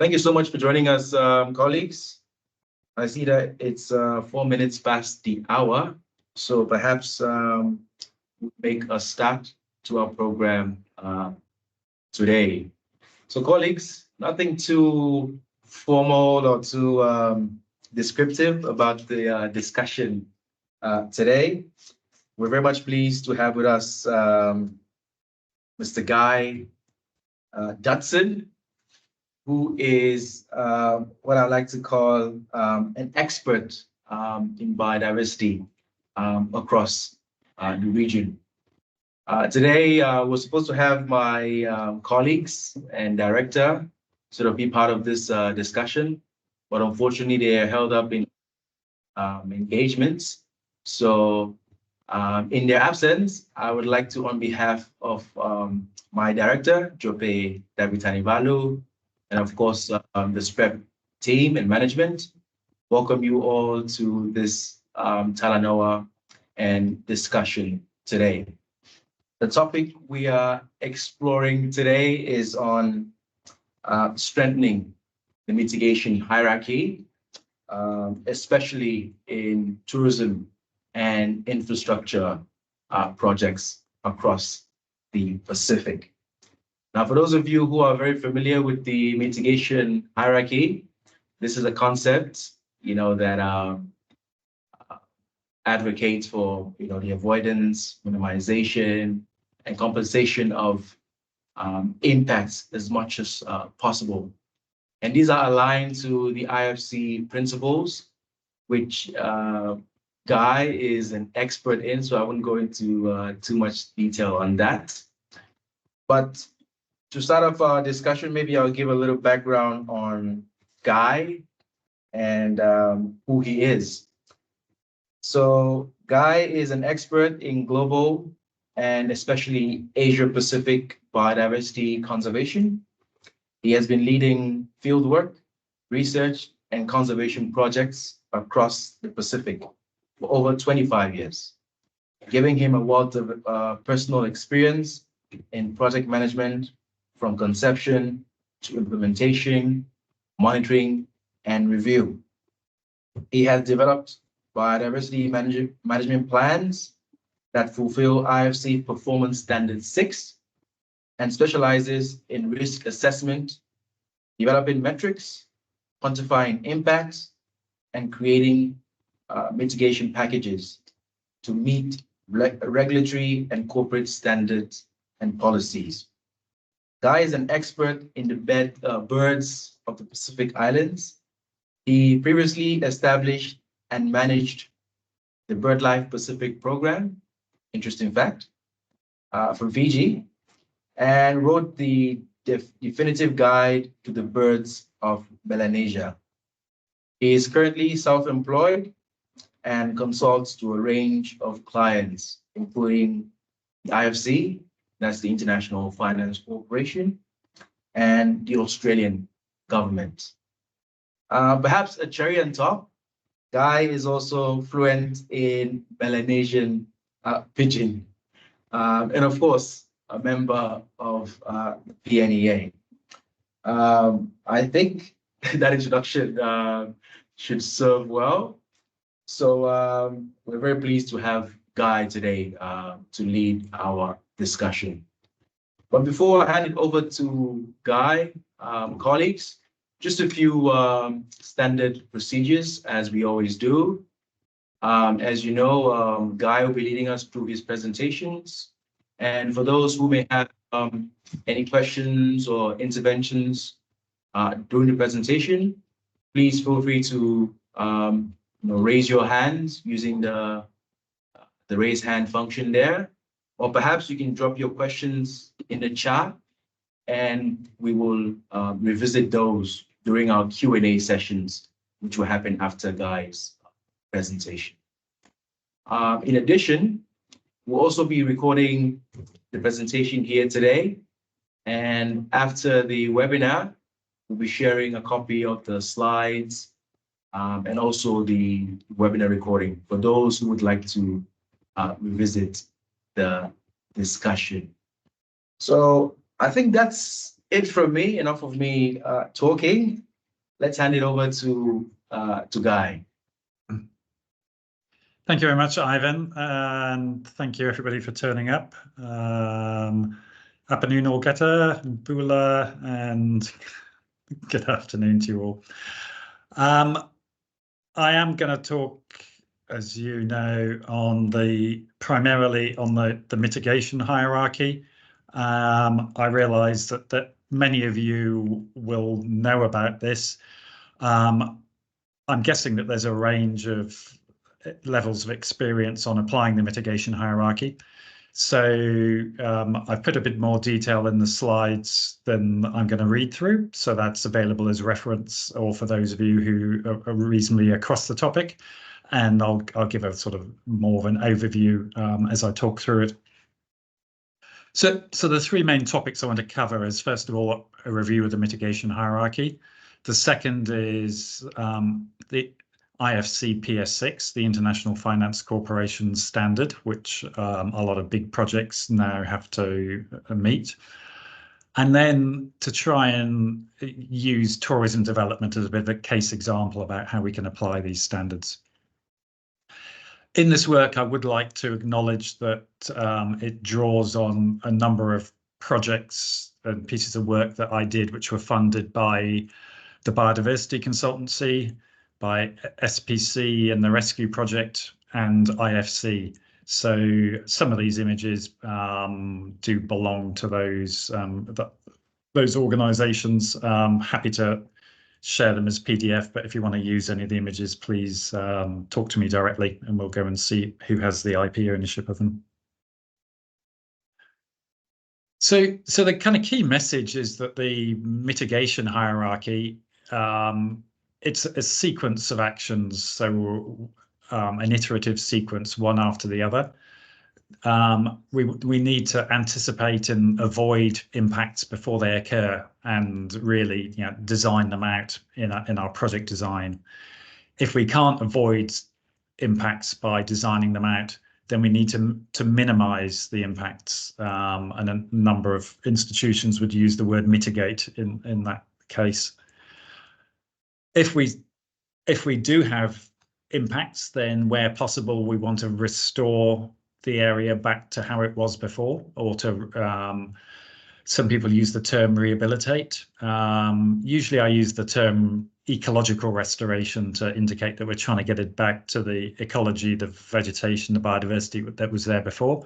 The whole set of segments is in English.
Thank you so much for joining us, colleagues. I see that it's 4 minutes past the hour, so perhaps we'll make a start to our program today. So colleagues, nothing too formal or too descriptive about the discussion today. We're very much pleased to have with us Mr. Guy Dutson, who is what I like to call an expert in biodiversity across the region. Today, we're supposed to have my colleagues and director sort of be part of this discussion, but unfortunately they are held up in engagements. So in their absence, I would like to, on behalf of my director, Jope Davitanivalu, and of course, the SPREP team and management, welcome you all to this Talanoa and discussion today. The topic we are exploring today is on strengthening the mitigation hierarchy, especially in tourism and infrastructure projects across the Pacific. Now, for those of you who are very familiar with the mitigation hierarchy, this is a concept, that advocates for, the avoidance, minimization, and compensation of impacts as much as possible. And these are aligned to the IFC principles, which Guy is an expert in, so I wouldn't go into too much detail on that. But to start off our discussion, maybe I'll give a little background on Guy and who he is. So Guy is an expert in global and especially Asia-Pacific biodiversity conservation. He has been leading fieldwork, research, and conservation projects across the Pacific for over 25 years, giving him a wealth of personal experience in project management, from conception to implementation, monitoring, and review. He has developed biodiversity management plans that fulfill IFC Performance Standard 6 and specializes in risk assessment, developing metrics, quantifying impacts, and creating mitigation packages to meet regulatory and corporate standards and policies. Guy is an expert in the birds of the Pacific Islands. He previously established and managed the BirdLife Pacific program, interesting fact, for Fiji, and wrote the definitive guide to the birds of Melanesia. He is currently self-employed and consults to a range of clients, including the IFC, that's the International Finance Corporation, and the Australian government. Perhaps a cherry on top, Guy is also fluent in Melanesian Pidgin, and of course, a member of the PNEA. I think that introduction should serve well. So we're very pleased to have Guy today to lead our discussion. But before I hand it over to Guy, colleagues, just a few standard procedures, as we always do. As you know, Guy will be leading us through his presentations. And for those who may have any questions or interventions during the presentation, please feel free to raise your hands using the raise hand function there. Or perhaps you can drop your questions in the chat and we will revisit those during our Q&A sessions, which will happen after Guy's presentation. In addition, we'll also be recording the presentation here today. And after the webinar, we'll be sharing a copy of the slides and also the webinar recording for those who would like to revisit the discussion. So I think that's it from me. Enough of me talking. Let's hand it over to Guy. Thank you very much, Ivan, and thank you everybody for turning up. Afternoon, Olgeta, Bula, and good afternoon to you all. I am going to talk, as you know, primarily on the mitigation hierarchy. I realise that many of you will know about this. I'm guessing that there's a range of levels of experience on applying the mitigation hierarchy. So I've put a bit more detail in the slides than I'm going to read through. So that's available as reference, or for those of you who are reasonably across the topic. And I'll give a sort of more of an overview as I talk through it. So the three main topics I want to cover is, first of all, a review of the mitigation hierarchy. The second is the IFC PS6, the International Finance Corporation standard, which a lot of big projects now have to meet. And then to try and use tourism development as a bit of a case example about how we can apply these standards. In this work, I would like to acknowledge that it draws on a number of projects and pieces of work that I did, which were funded by the Biodiversity Consultancy, by SPC and the Rescue Project, and IFC. So some of these images do belong to those organisations. Happy to share them as PDF, but if you want to use any of the images, please talk to me directly and we'll go and see who has the IP ownership of them. So the kind of key message is that the mitigation hierarchy, it's a sequence of actions, so an iterative sequence, one after the other. We need to anticipate and avoid impacts before they occur, and really, design them out in our project design. If we can't avoid impacts by designing them out, then we need to minimise the impacts, and a number of institutions would use the word mitigate in that case. If we do have impacts, then where possible, we want to restore the area back to how it was before, or to some people use the term rehabilitate. Usually I use the term ecological restoration to indicate that we're trying to get it back to the ecology, the vegetation, the biodiversity that was there before.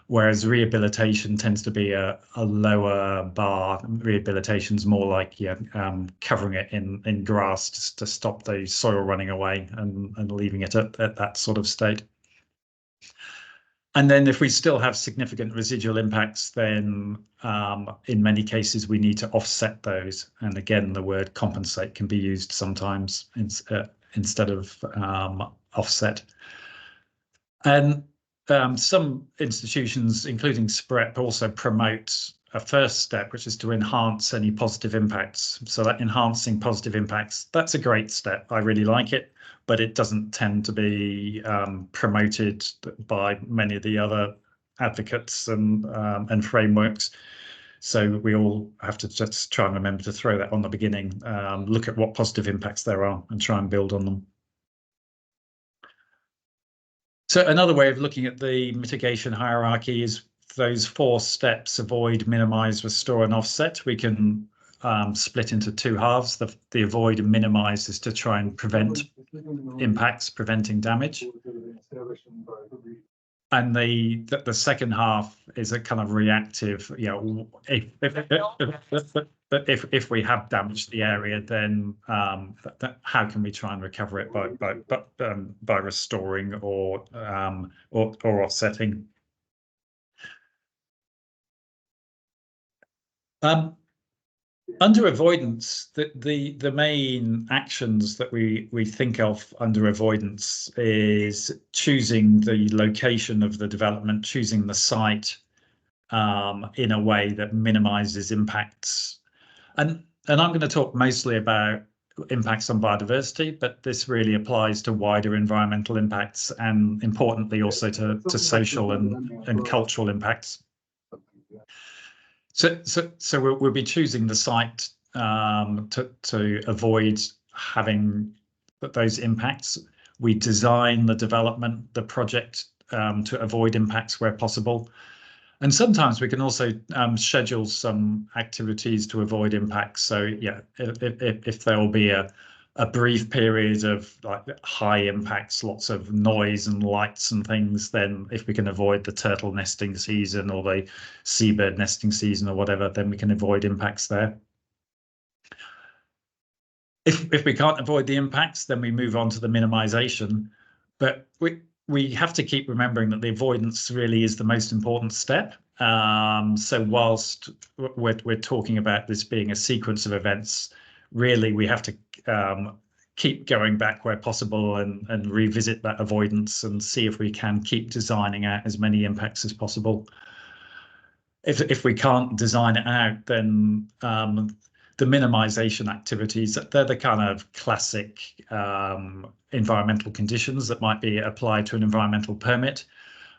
Whereas rehabilitation tends to be a lower bar. Rehabilitation is more like covering it in grass just to stop the soil running away and leaving it at that sort of state. And then if we still have significant residual impacts, then in many cases we need to offset those. And again, the word compensate can be used sometimes instead of offset. And some institutions, including SPREP, also promote a first step, which is to enhance any positive impacts. So that enhancing positive impacts, that's a great step. I really like it, but it doesn't tend to be promoted by many of the other advocates and frameworks. So we all have to just try and remember to throw that on the beginning, look at what positive impacts there are and try and build on them. So another way of looking at the mitigation hierarchy is those 4 steps: avoid, minimise, restore and offset. We can split into 2 halves. The avoid and minimise is to try and prevent impacts, preventing damage. And the second half is a kind of reactive, if we have damaged the area, then how can we try and recover it by restoring or offsetting? Under avoidance, the main actions that we think of under avoidance is choosing the location of the development, choosing the site in a way that minimises impacts. And I'm going to talk mostly about impacts on biodiversity, but this really applies to wider environmental impacts and, importantly, also to social and cultural impacts. So we'll be choosing the site to avoid having those impacts. We design the development, the project to avoid impacts where possible. And sometimes we can also schedule some activities to avoid impacts. So yeah, if there will be a brief period of like high impacts, lots of noise and lights and things, then if we can avoid the turtle nesting season or the seabird nesting season or whatever, then we can avoid impacts there. If we can't avoid the impacts, then we move on to the minimization. But we have to keep remembering that the avoidance really is the most important step. So whilst we're talking about this being a sequence of events, really we have to keep going back where possible and revisit that avoidance and see if we can keep designing out as many impacts as possible. If we can't design it out, then the minimization activities, they're the kind of classic environmental conditions that might be applied to an environmental permit,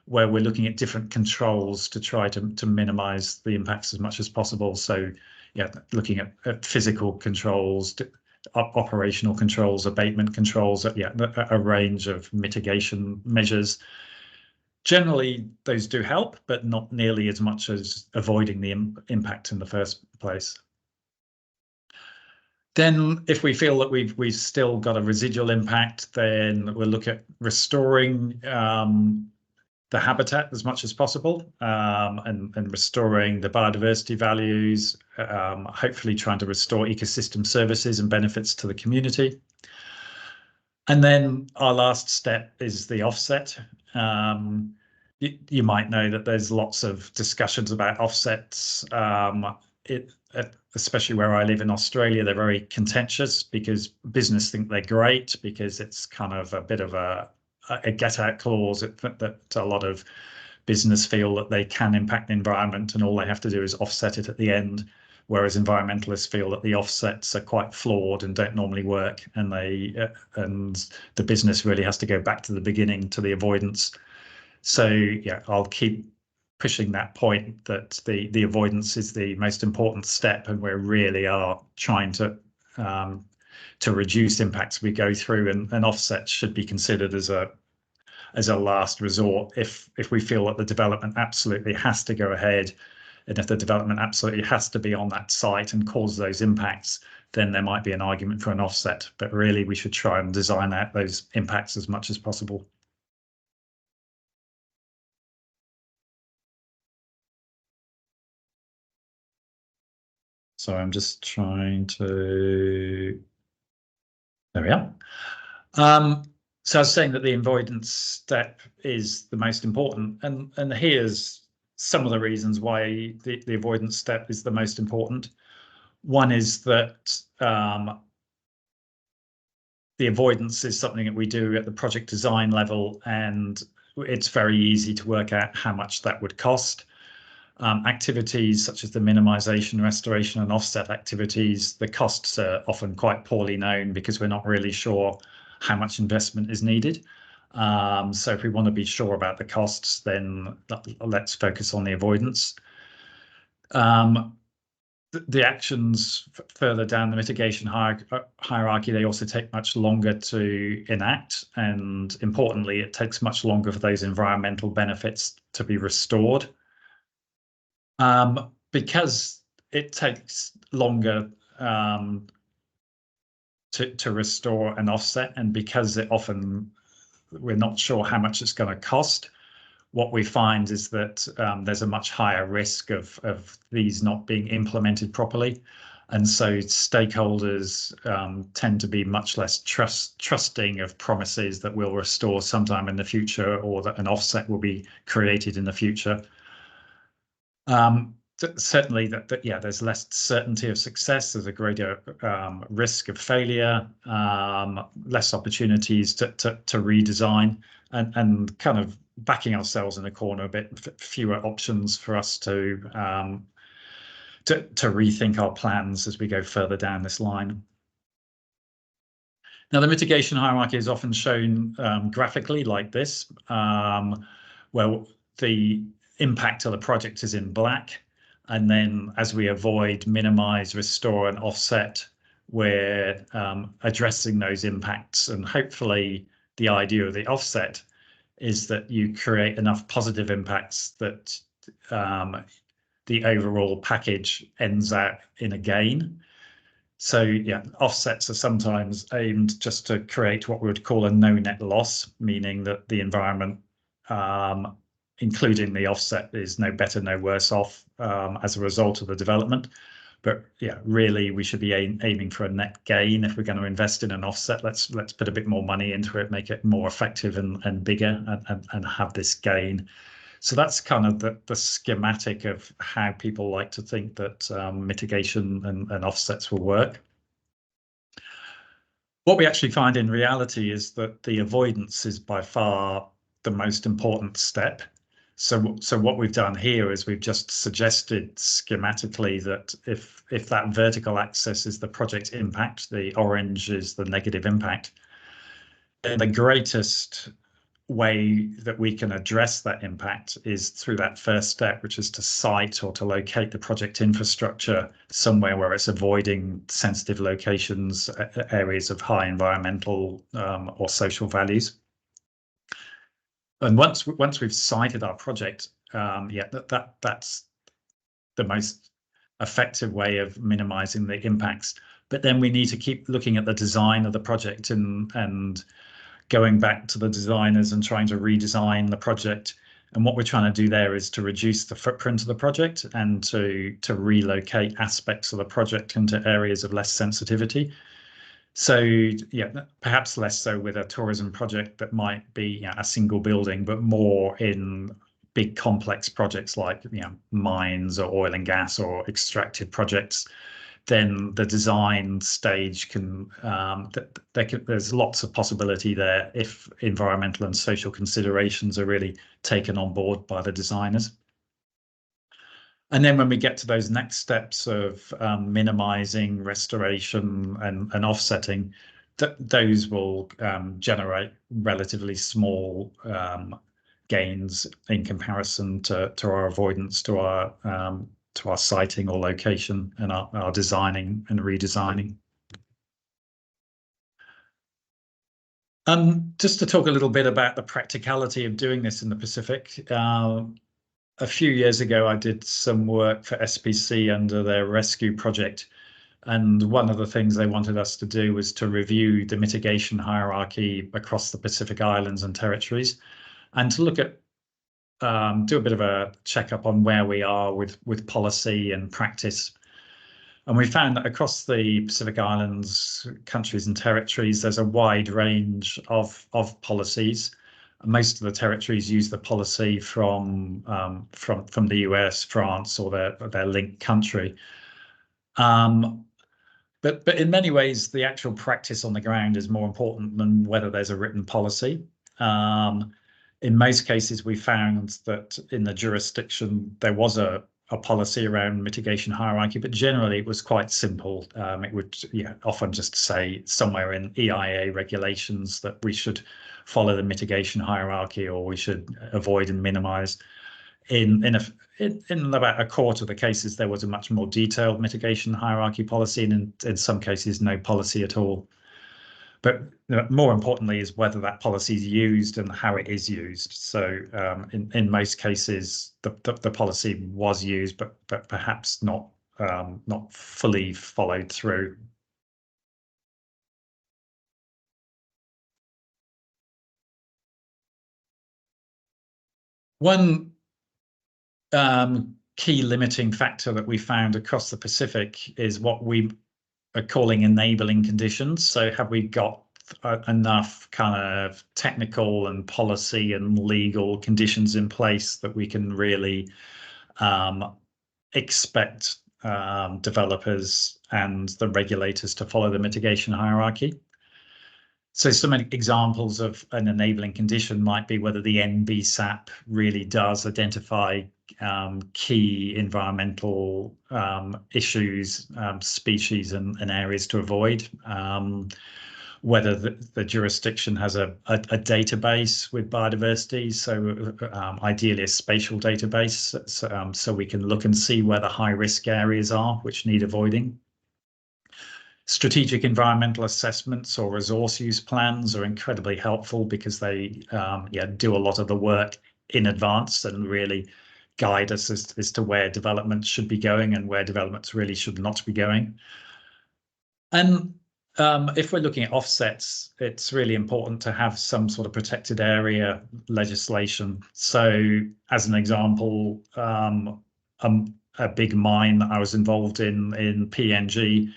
where we're looking at different controls to try to minimize the impacts as much as possible. So yeah, looking at physical controls, operational controls, abatement controls, yeah, a range of mitigation measures. Generally, those do help, but not nearly as much as avoiding the impact in the first place. Then if we feel that we've still got a residual impact, then we'll look at restoring the habitat as much as possible and restoring the biodiversity values, hopefully trying to restore ecosystem services and benefits to the community. And then our last step is the offset. You might know that there's lots of discussions about offsets. Especially where I live in Australia, they're very contentious because business think they're great because it's kind of a bit of a get out clause that a lot of business feel that they can impact the environment and all they have to do is offset it at the end, whereas environmentalists feel that the offsets are quite flawed and don't normally work, and the business really has to go back to the beginning, to the avoidance. So yeah, I'll keep pushing that point that the avoidance is the most important step, and we really are trying to reduce impacts we go through, and offsets should be considered as a last resort if we feel that the development absolutely has to go ahead, and if the development absolutely has to be on that site and cause those impacts, then there might be an argument for an offset. But really, we should try and design out those impacts as much as possible. So I'm just trying to, there we are. So I was saying that the avoidance step is the most important, and here's some of the reasons why the avoidance step is the most important. One is that the avoidance is something that we do at the project design level, and it's very easy to work out how much that would cost. Activities such as the minimization, restoration, and offset activities, the costs are often quite poorly known because we're not really sure how much investment is needed. So if we want to be sure about the costs, then let's focus on the avoidance. The actions further down the mitigation hierarchy, they also take much longer to enact, and importantly, it takes much longer for those environmental benefits to be restored. Because it takes longer to restore and offset, and because it often we're not sure how much it's going to cost, what we find is that there's a much higher risk of these not being implemented properly. And so stakeholders tend to be much less trusting of promises that we'll restore sometime in the future, or that an offset will be created in the future. Certainly yeah, there's less certainty of success, there's a greater risk of failure, less opportunities to redesign, and kind of backing ourselves in a corner a bit, fewer options for us to rethink our plans as we go further down this line. Now, the mitigation hierarchy is often shown graphically like this, where the impact of the project is in black, And then as we avoid, minimize, restore, and offset, we're addressing those impacts. And hopefully the idea of the offset is that you create enough positive impacts that the overall package ends out in a gain. So yeah, offsets are sometimes aimed just to create what we would call a no net loss, meaning that the environment, including the offset, is no better, no worse off as a result of the development. But yeah, really, we should be aiming for a net gain. If we're going to invest in an offset, let's put a bit more money into it, make it more effective and bigger, and have this gain. So that's kind of the schematic of how people like to think that mitigation and offsets will work. What we actually find in reality is that the avoidance is by far the most important step. So what we've done here is we've just suggested schematically that if that vertical axis is the project impact, the orange is the negative impact, then the greatest way that we can address that impact is through that first step, which is to site or to locate the project infrastructure somewhere where it's avoiding sensitive locations, areas of high environmental or social values. And once we've sited our project, yeah, that's the most effective way of minimizing the impacts. But then we need to keep looking at the design of the project and going back to the designers and trying to redesign the project. And what we're trying to do there is to reduce the footprint of the project and to relocate aspects of the project into areas of less sensitivity. So yeah, perhaps less so with a tourism project that might be a single building, but more in big complex projects like mines or oil and gas or extractive projects. Then the design stage can, there's lots of possibility there if environmental and social considerations are really taken on board by the designers. And then when we get to those next steps of minimizing, restoration, and offsetting, those will generate relatively small gains in comparison to our avoidance, to our siting or location, and our designing and redesigning. Just to talk a little bit about the practicality of doing this in the Pacific. A few years ago, I did some work for SPC under their rescue project. And one of the things they wanted us to do was to review the mitigation hierarchy across the Pacific Islands and territories, and to look at, do a bit of a checkup on where we are with policy and practice. And we found that across the Pacific Islands, countries and territories, there's a wide range of policies. Most of the territories use the policy from the US, France, or their linked country. But in many ways, the actual practice on the ground is more important than whether there's a written policy. In most cases, we found that in the jurisdiction, there was a policy around mitigation hierarchy, but generally it was quite simple. It would often just say somewhere in EIA regulations that we should follow the mitigation hierarchy, or we should avoid and minimize. In about a quarter of the cases, there was a much more detailed mitigation hierarchy policy, and in some cases, no policy at all. But more importantly is whether that policy is used and how it is used. So in most cases, the policy was used, but perhaps not fully followed through. One key limiting factor that we found across the Pacific is what we are calling enabling conditions. So have we got enough kind of technical and policy and legal conditions in place that we can really expect developers and the regulators to follow the mitigation hierarchy? So some examples of an enabling condition might be whether the NBSAP really does identify key environmental issues, species and areas to avoid. whether the jurisdiction has a database with biodiversity, so ideally a spatial database, so we can look and see where the high-risk areas are which need avoiding. Strategic environmental assessments or resource use plans are incredibly helpful because they do a lot of the work in advance and really guide us as to where development should be going and where developments really should not be going. And if we're looking at offsets, it's really important to have some sort of protected area legislation. So as an example, a big mine that I was involved in PNG,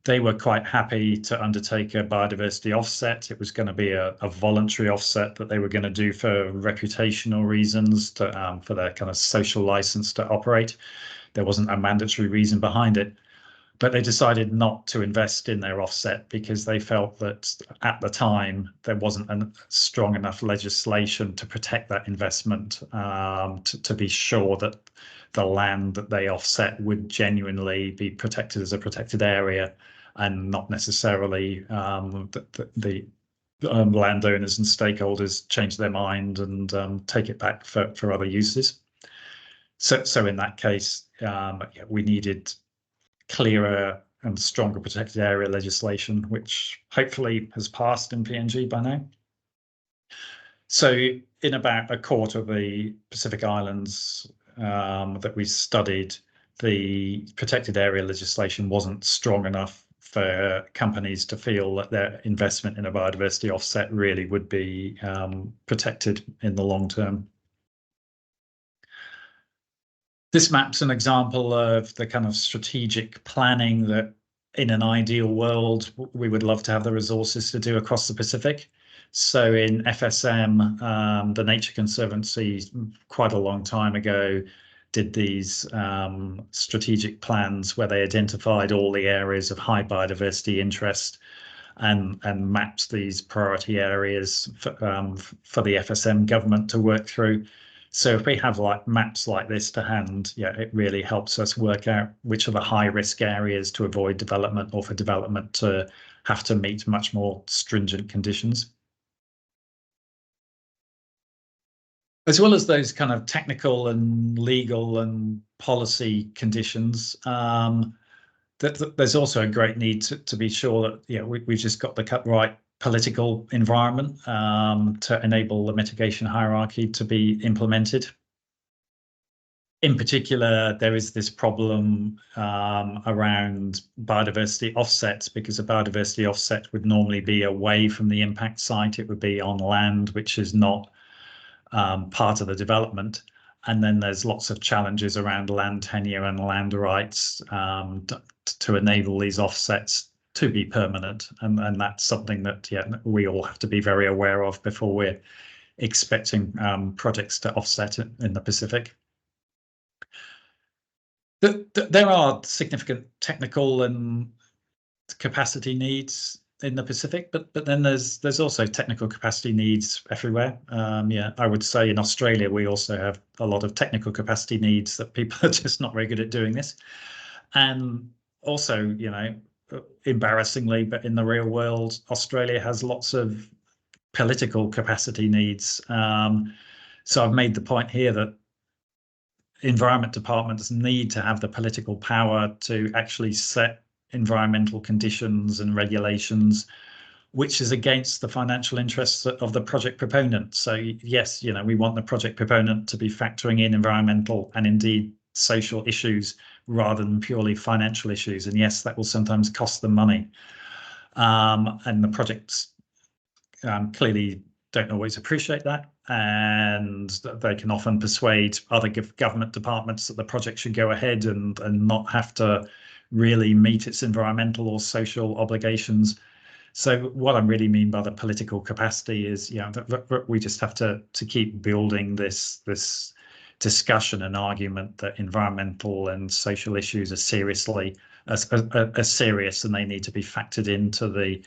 they were quite happy to undertake a biodiversity offset. It was going to be a voluntary offset that they were going to do for reputational reasons, for their kind of social license to operate. There wasn't a mandatory reason behind it. But they decided not to invest in their offset because they felt that at the time there wasn't a strong enough legislation to protect that investment, to be sure that the land that they offset would genuinely be protected as a protected area and not necessarily the landowners and stakeholders change their mind and take it back for other uses. So in that case, we needed clearer and stronger protected area legislation, which hopefully has passed in PNG by now. So in about a quarter of the Pacific Islands that we studied, the protected area legislation wasn't strong enough for companies to feel that their investment in a biodiversity offset really would be protected in the long term. This map's an example of the kind of strategic planning that in an ideal world, we would love to have the resources to do across the Pacific. So in FSM, the Nature Conservancy, quite a long time ago, did these strategic plans where they identified all the areas of high biodiversity interest and mapped these priority areas for the FSM government to work through. So if we have like maps like this to hand, it really helps us work out which are the high risk areas to avoid development or for development to have to meet much more stringent conditions. As well as those kind of technical and legal and policy conditions, there's also a great need to be sure that we've just got the right political environment to enable the mitigation hierarchy to be implemented. In particular, there is this problem around biodiversity offsets, because a biodiversity offset would normally be away from the impact site. It would be on land, which is not part of the development. And then there's lots of challenges around land tenure and land rights to enable these offsets to be permanent, and that's something that we all have to be very aware of before we're expecting projects to offset it in the Pacific. There are significant technical and capacity needs in the Pacific, but then there's also technical capacity needs everywhere. I would say in Australia we also have a lot of technical capacity needs that people are just not very good at doing this, and also embarrassingly, but in the real world, Australia has lots of political capacity needs. So I've made the point here that environment departments need to have the political power to actually set environmental conditions and regulations, which is against the financial interests of the project proponent. So yes, we want the project proponent to be factoring in environmental and indeed social issues rather than purely financial issues. And yes, that will sometimes cost them money. And the projects clearly don't always appreciate that. And they can often persuade other government departments that the project should go ahead and not have to really meet its environmental or social obligations. So what I really mean by the political capacity is, we just have to keep building this discussion and argument that environmental and social issues are serious and they need to be factored into the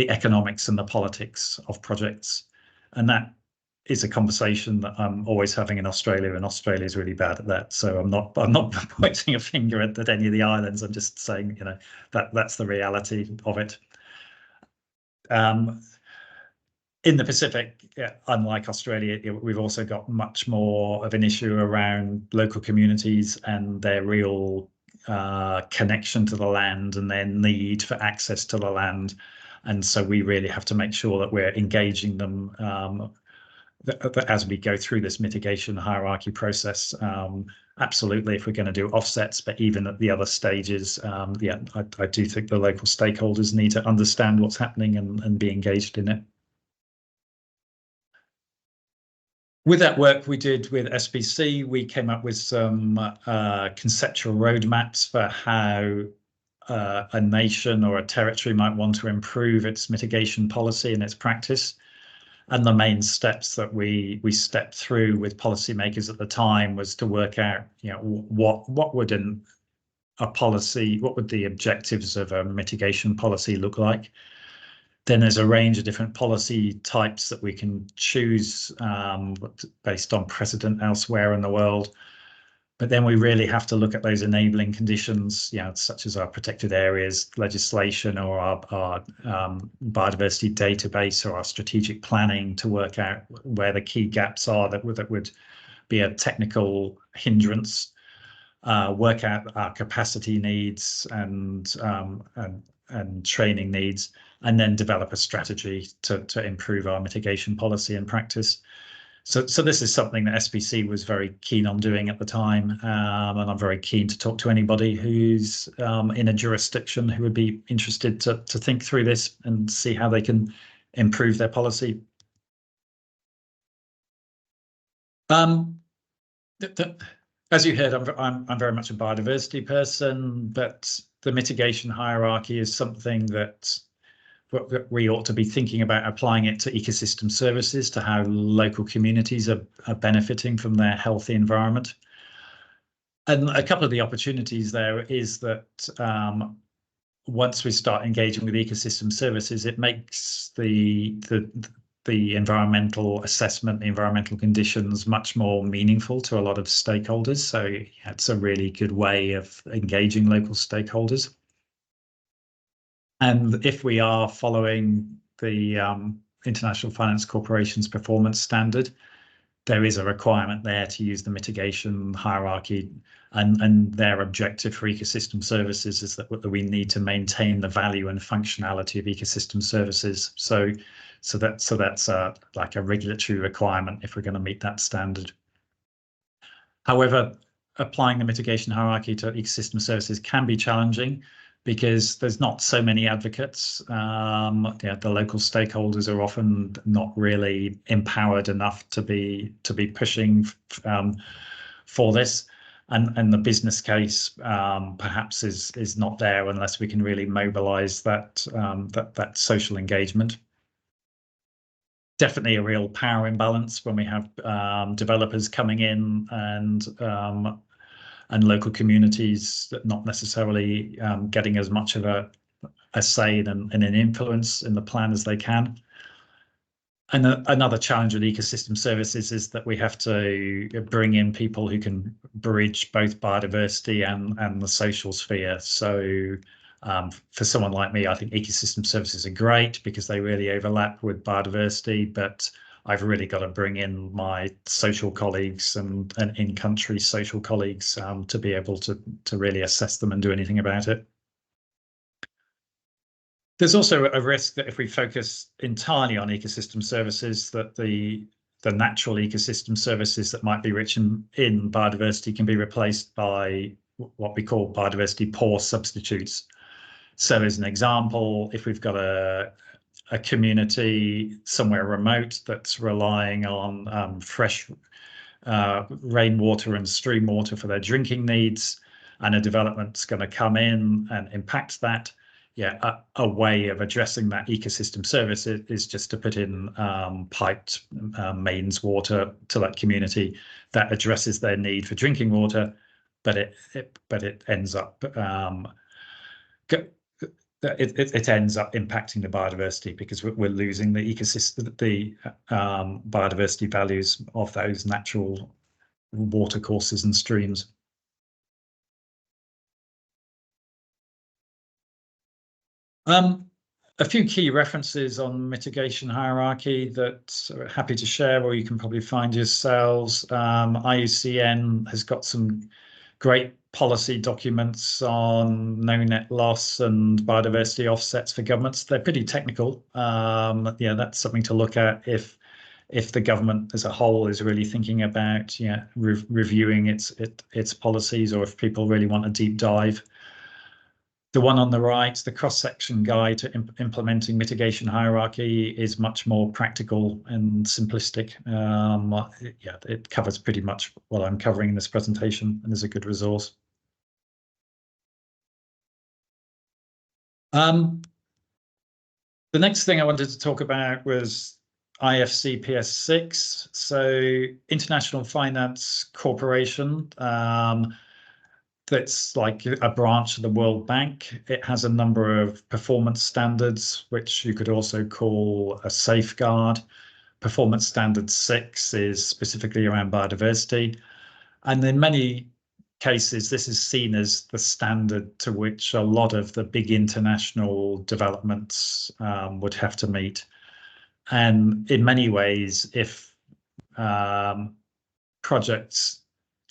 economics and the politics of projects. And that is a conversation that I'm always having in Australia, and Australia is really bad at that. So I'm not pointing a finger at any of the islands. I'm just saying, that's the reality of it. In the Pacific, unlike Australia, we've also got much more of an issue around local communities and their real connection to the land and their need for access to the land. And so we really have to make sure that we're engaging them as we go through this mitigation hierarchy process. Absolutely, if we're going to do offsets, but even at the other stages, yeah, I do think the local stakeholders need to understand what's happening and be engaged in it. With that work we did with SPC, we came up with some conceptual roadmaps for how a nation or a territory might want to improve its mitigation policy and its practice. And the main steps that we stepped through with policymakers at the time was to work out, what would a policy, what would the objectives of a mitigation policy look like? Then there's a range of different policy types that we can choose based on precedent elsewhere in the world. But then we really have to look at those enabling conditions, such as our protected areas legislation or our biodiversity database or our strategic planning to work out where the key gaps are that would be a technical hindrance, work out our capacity needs and training needs, and then develop a strategy to improve our mitigation policy and practice. So this is something that SPC was very keen on doing at the time, and I'm very keen to talk to anybody who's in a jurisdiction who would be interested to think through this and see how they can improve their policy. As you heard, I'm very much a biodiversity person, but the mitigation hierarchy is something that we ought to be thinking about applying it to ecosystem services, to how local communities are benefiting from their healthy environment. And a couple of the opportunities there is that once we start engaging with ecosystem services, it makes the environmental assessment, the environmental conditions much more meaningful to a lot of stakeholders. So it's a really good way of engaging local stakeholders. And if we are following the International Finance Corporation's performance standard, there is a requirement there to use the mitigation hierarchy, and their objective for ecosystem services is that we need to maintain the value and functionality of ecosystem services. So that's like a regulatory requirement if we're going to meet that standard. However, applying the mitigation hierarchy to ecosystem services can be challenging because there's not so many advocates. The local stakeholders are often not really empowered enough to be pushing for this, and the business case perhaps is not there unless we can really mobilize that social engagement. Definitely a real power imbalance when we have developers coming in and local communities not necessarily getting as much of a say and an influence in the plan as they can. And another challenge with ecosystem services is that we have to bring in people who can bridge both biodiversity and the social sphere. So for someone like me, I think ecosystem services are great because they really overlap with biodiversity, but I've really got to bring in my social colleagues and in-country social colleagues to be able to really assess them and do anything about it. There's also a risk that if we focus entirely on ecosystem services, that the natural ecosystem services that might be rich in biodiversity can be replaced by what we call biodiversity poor substitutes. So as an example, if we've got a community somewhere remote that's relying on fresh rainwater and stream water for their drinking needs, and a development's going to come in and impact that, a way of addressing that ecosystem service is just to put in piped mains water to that community that addresses their need for drinking water, but it ends up it ends up impacting the biodiversity because we're losing the ecosystem, the biodiversity values of those natural water courses and streams. A few key references on mitigation hierarchy that I'm happy to share, or you can probably find yourselves. IUCN has got some great policy documents on no net loss and biodiversity offsets for governments. They're pretty technical. Yeah, that's something to look at if the government as a whole is really thinking about reviewing its policies, or if people really want a deep dive. The one on the right, the cross-section guide to implementing mitigation hierarchy, is much more practical and simplistic. Yeah, it covers pretty much what I'm covering in this presentation, and is a good resource. The next thing I wanted to talk about was IFCPS6, so International Finance Corporation. That's like a branch of the World Bank. It has a number of performance standards, which you could also call a safeguard. Performance Standard 6 is specifically around biodiversity. And in many cases, this is seen as the standard to which a lot of the big international developments would have to meet. And in many ways, if projects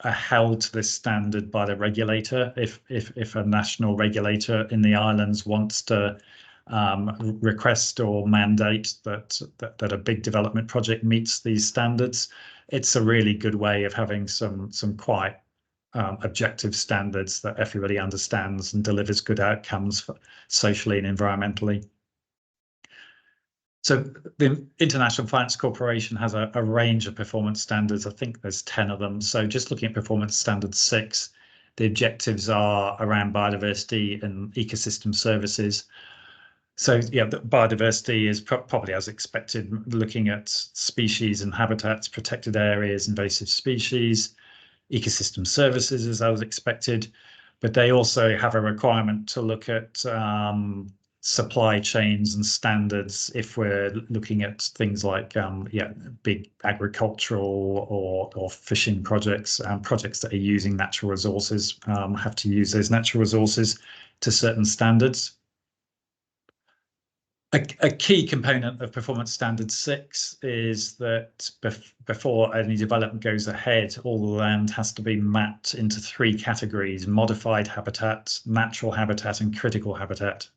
are held to this standard by the regulator, if a national regulator in the islands wants to request or mandate that a big development project meets these standards, it's a really good way of having some quite objective standards that everybody understands and delivers good outcomes socially and environmentally. So the International Finance Corporation has a range of performance standards. I think there's 10 of them. So just looking at Performance Standard 6, the objectives are around biodiversity and ecosystem services. So yeah, the biodiversity is probably as expected, looking at species and habitats, protected areas, invasive species. Ecosystem services is as expected, but they also have a requirement to look at supply chains and standards if we're looking at things like big agricultural or fishing projects, projects that are using natural resources have to use those natural resources to certain standards. A key component of Performance Standard 6 is that before any development goes ahead, all the land has to be mapped into 3 categories: modified habitat, natural habitat, and critical habitat.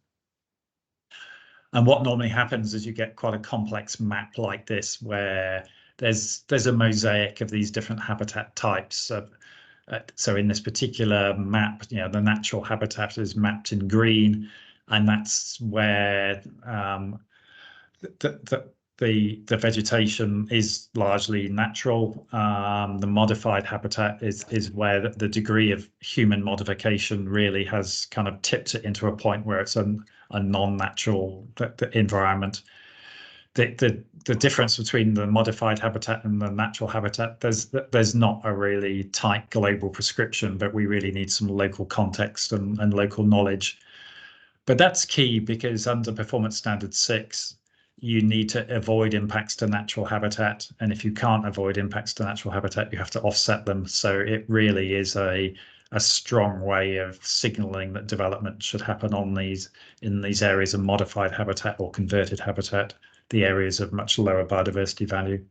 And what normally happens is you get quite a complex map like this, where there's a mosaic of these different habitat types. So in this particular map, the natural habitat is mapped in green, and that's where the vegetation is largely natural. The modified habitat is where the degree of human modification really has kind of tipped it into a point where it's a non-natural environment. The difference between the modified habitat and the natural habitat, there's not a really tight global prescription, but we really need some local context and local knowledge. But that's key, because under Performance Standard 6, you need to avoid impacts to natural habitat. And if you can't avoid impacts to natural habitat, you have to offset them. So it really is a strong way of signaling that development should happen in these areas of modified habitat or converted habitat, the areas of much lower biodiversity value.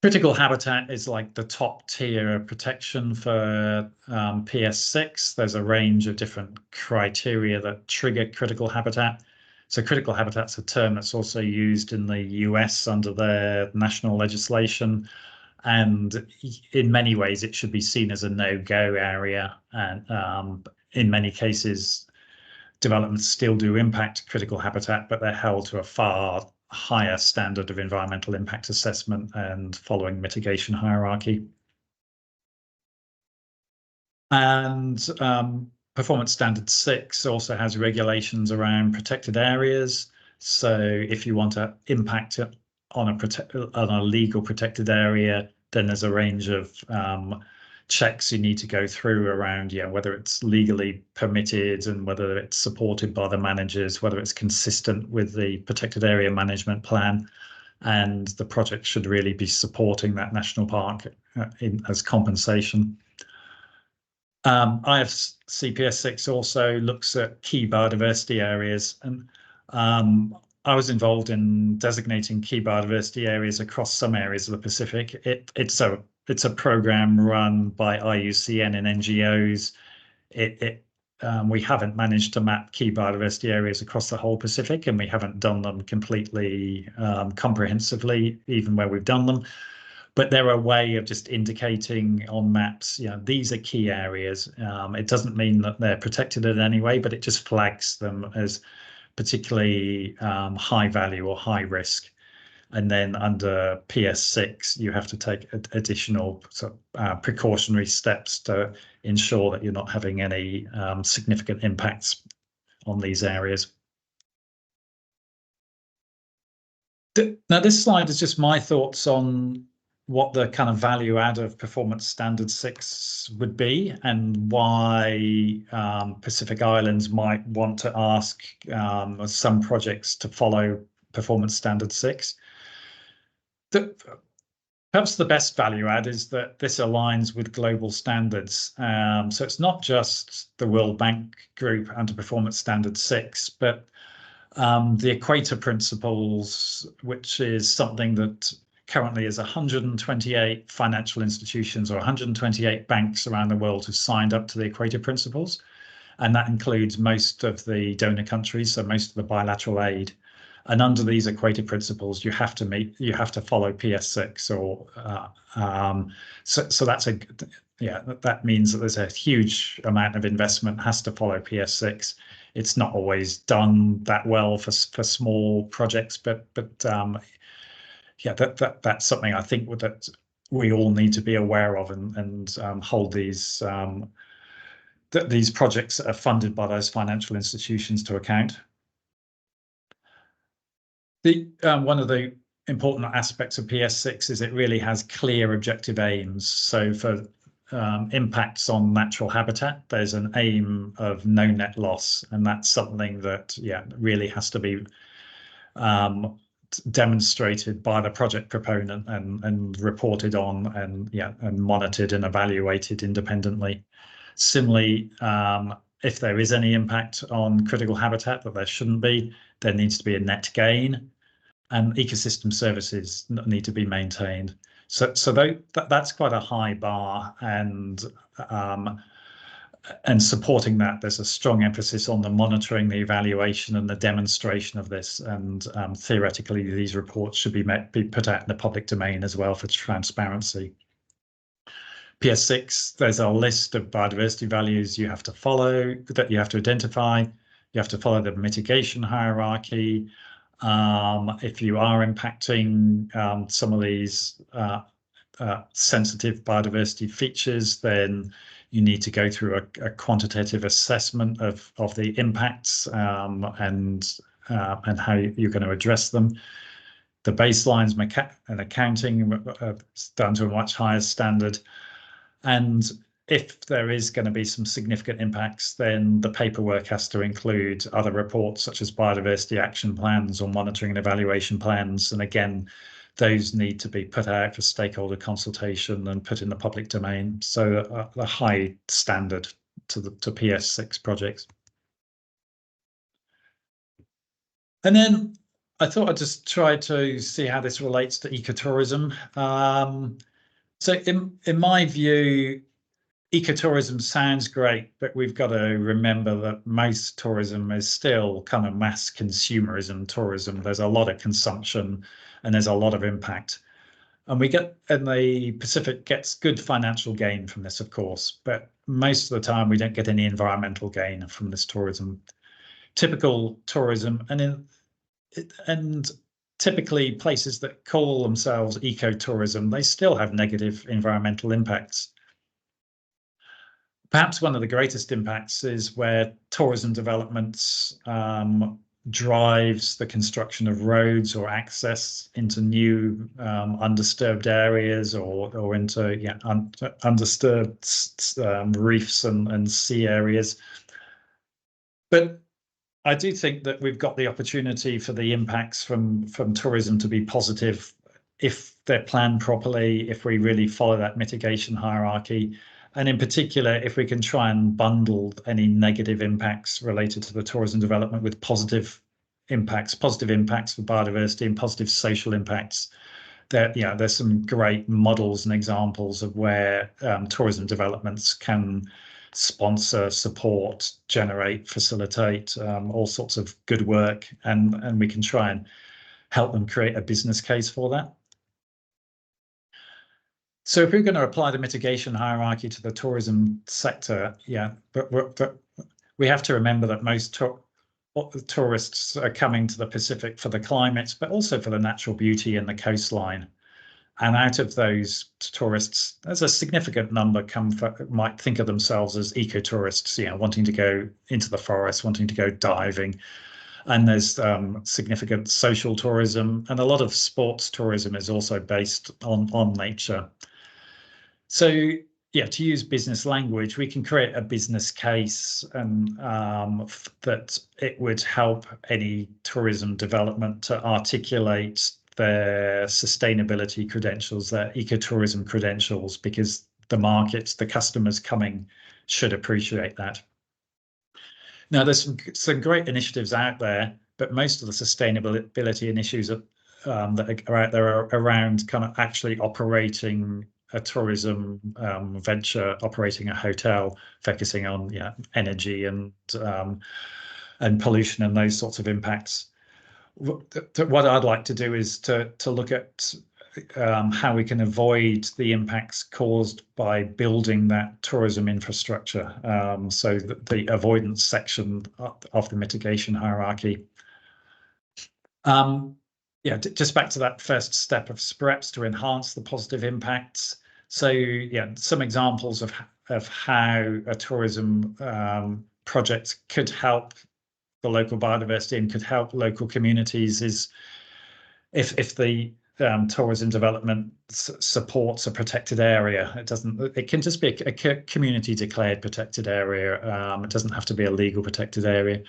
Critical habitat is like the top tier of protection for PS6. There's a range of different criteria that trigger critical habitat. So critical habitat's a term that's also used in the US under their national legislation. And in many ways, it should be seen as a no-go area. And in many cases, developments still do impact critical habitat, but they're held to a far higher standard of environmental impact assessment and following mitigation hierarchy. And Performance Standard 6 also has regulations around protected areas. So if you want to impact it on a legal protected area, then there's a range of checks you need to go through around whether it's legally permitted and whether it's supported by the managers, whether it's consistent with the protected area management plan, and the project should really be supporting that national park as compensation. IFCPS6 also looks at key biodiversity areas, and I was involved in designating key biodiversity areas across some areas of the Pacific. It's a program run by IUCN and NGOs. We haven't managed to map key biodiversity areas across the whole Pacific, and we haven't done them completely comprehensively, even where we've done them. But they're a way of just indicating on maps, these are key areas. It doesn't mean that they're protected in any way, but it just flags them as particularly high value or high risk. And then under PS6, you have to take additional precautionary steps to ensure that you're not having any significant impacts on these areas. Now, this slide is just my thoughts on what the kind of value add of Performance Standard 6 would be, and why Pacific Islands might want to ask some projects to follow Performance Standard 6. Perhaps the best value add is that this aligns with global standards. So it's not just the World Bank Group under Performance Standard 6, but the Equator Principles, which is something that currently is 128 financial institutions or 128 banks around the world who've signed up to the Equator Principles. And that includes most of the donor countries, so most of the bilateral aid. And under these Equator Principles, you have to follow PS6, or so that's that means that there's a huge amount of investment has to follow PS6. It's not always done that well for small projects, but that's something I think that we all need to be aware of, and hold these these projects that are funded by those financial institutions to account. One of the important aspects of PS6 is it really has clear objective aims. So for impacts on natural habitat, there's an aim of no net loss, and that's something that really has to be demonstrated by the project proponent and reported on, and monitored and evaluated independently. Similarly, if there is any impact on critical habitat that there shouldn't be, there needs to be a net gain, and ecosystem services need to be maintained. So that's quite a high bar, and supporting that, there's a strong emphasis on the monitoring, the evaluation, and the demonstration of this. And theoretically, these reports should be put out in the public domain as well for transparency. PS6, there's a list of biodiversity values you have to follow, that you have to identify. You have to follow the mitigation hierarchy. If you are impacting some of these sensitive biodiversity features, then you need to go through a quantitative assessment of the impacts, and how you're going to address them. The baselines and accounting is done to a much higher standard. And if there is going to be some significant impacts, then the paperwork has to include other reports such as biodiversity action plans or monitoring and evaluation plans. And again, those need to be put out for stakeholder consultation and put in the public domain. So a high standard to PS6 projects. And then I thought I'd just try to see how this relates to ecotourism. So in my view, ecotourism sounds great, but we've got to remember that most tourism is still kind of mass consumerism tourism. There's a lot of consumption and there's a lot of impact. And the Pacific gets good financial gain from this, of course, but most of the time we don't get any environmental gain from this tourism. Typical tourism, and typically places that call themselves ecotourism, they still have negative environmental impacts. Perhaps one of the greatest impacts is where tourism developments drives the construction of roads or access into new undisturbed areas, or into undisturbed reefs and sea areas. But I do think that we've got the opportunity for the impacts from tourism to be positive if they're planned properly, if we really follow that mitigation hierarchy, And in particular, if we can try and bundle any negative impacts related to the tourism development with positive impacts for biodiversity and positive social impacts, there's some great models and examples of where tourism developments can sponsor, support, generate, facilitate all sorts of good work, and we can try and help them create a business case for that. So if we're going to apply the mitigation hierarchy to the tourism sector, but we have to remember that most tourists are coming to the Pacific for the climate, but also for the natural beauty and the coastline. And out of those tourists, there's a significant number might think of themselves as ecotourists, wanting to go into the forest, wanting to go diving. And there's significant social tourism, and a lot of sports tourism is also based on nature. So to use business language, we can create a business case and that it would help any tourism development to articulate their sustainability credentials, their ecotourism credentials, because the markets, the customers coming should appreciate that. Now, there's some great initiatives out there, but most of the sustainability initiatives that are out there are around kind of actually operating a tourism venture, operating a hotel, focusing on energy and pollution and those sorts of impacts. What I'd like to do is to look at how we can avoid the impacts caused by building that tourism infrastructure. So the avoidance section of the mitigation hierarchy. Just back to that first step of SPREPs to enhance the positive impacts. So some examples of how a tourism project could help the local biodiversity and could help local communities is if the tourism development supports a protected area. It can just be a community declared protected area. It doesn't have to be a legal protected area.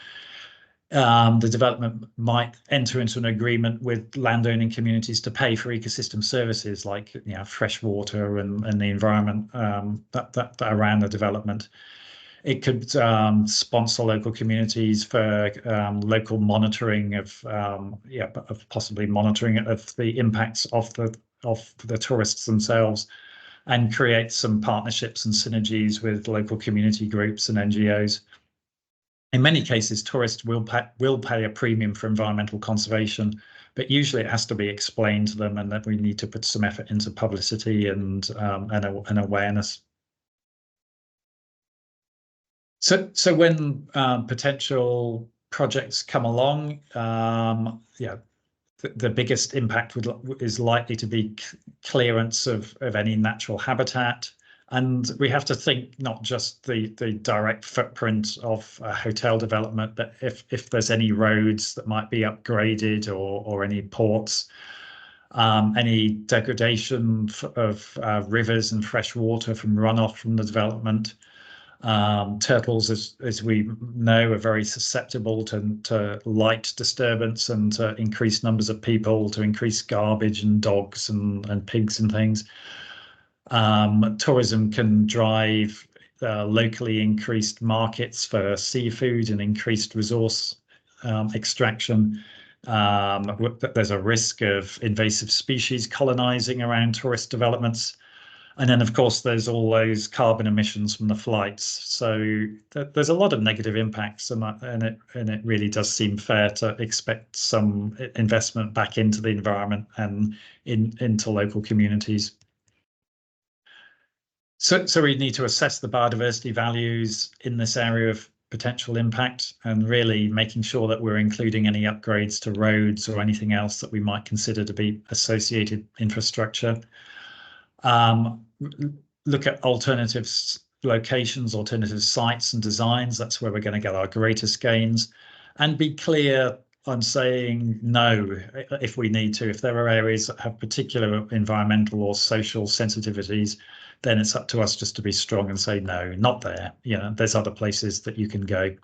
The development might enter into an agreement with landowning communities to pay for ecosystem services like fresh water and the environment that around the development. It could sponsor local communities for local monitoring of possibly monitoring of the impacts of the tourists themselves, and create some partnerships and synergies with local community groups and NGOs. In many cases, tourists will pay a premium for environmental conservation, but usually it has to be explained to them, and that we need to put some effort into publicity and awareness. So when potential projects come along, the biggest impact is likely to be clearance of any natural habitat. And we have to think not just the direct footprint of a hotel development, but if there's any roads that might be upgraded or any ports, any degradation of rivers and fresh water from runoff from the development. Turtles, as we know, are very susceptible to light disturbance and to increased numbers of people, to increase garbage and dogs and pigs and things. Tourism can drive locally increased markets for seafood and increased resource extraction. There's a risk of invasive species colonizing around tourist developments. And then, of course, there's all those carbon emissions from the flights. So there's a lot of negative impacts, and it really does seem fair to expect some investment back into the environment and into local communities. So we need to assess the biodiversity values in this area of potential impact, and really making sure that we're including any upgrades to roads or anything else that we might consider to be associated infrastructure. Look at alternative locations, alternative sites and designs. That's where we're going to get our greatest gains, and be clear on saying no if we need to. If there are areas that have particular environmental or social sensitivities, then it's up to us just to be strong and say no, not there. There's other places that you can go.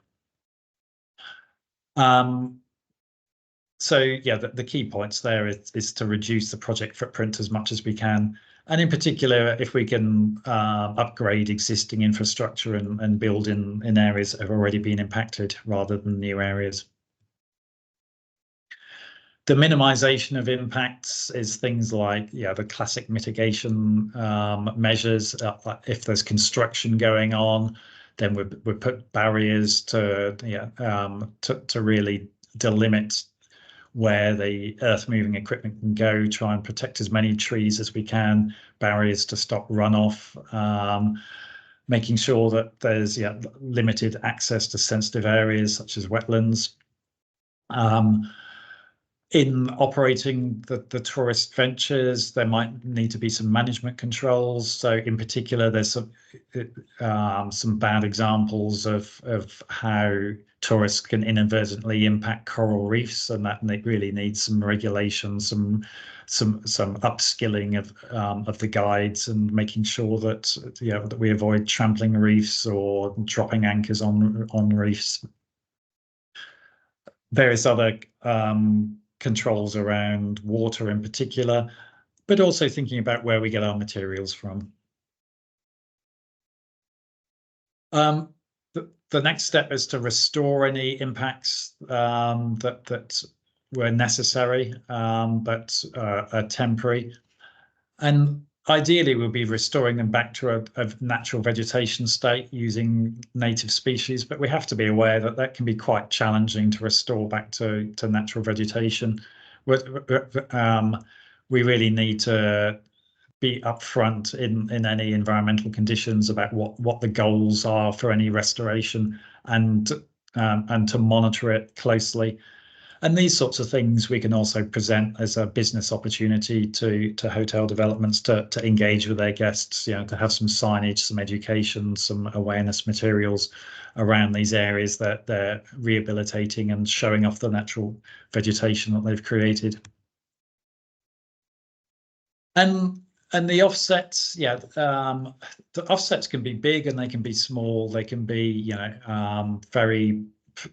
So the key points there is to reduce the project footprint as much as we can. And in particular, if we can upgrade existing infrastructure and build in areas that have already been impacted rather than new areas. The minimization of impacts is things like, the classic mitigation measures. If there's construction going on, then we put barriers to really delimit where the earth moving equipment can go, try and protect as many trees as we can, barriers to stop runoff, making sure that there's limited access to sensitive areas such as wetlands. In operating the tourist ventures, there might need to be some management controls. So in particular, there's some bad examples of how tourists can inadvertently impact coral reefs, and that really needs some regulation, some upskilling of the guides, and making sure that that we avoid trampling reefs or dropping anchors on reefs. Various other controls around water in particular, but also thinking about where we get our materials from. The next step is to restore any impacts that were necessary but are temporary. And ideally, we'll be restoring them back to a natural vegetation state using native species, but we have to be aware that that can be quite challenging to restore back to natural vegetation. We really need to be upfront in any environmental conditions about what the goals are for any restoration, and to monitor it closely. And these sorts of things we can also present as a business opportunity to hotel developments to engage with their guests, to have some signage, some education, some awareness materials around these areas that they're rehabilitating and showing off the natural vegetation that they've created. And the offsets, the offsets can be big and they can be small. They can be, very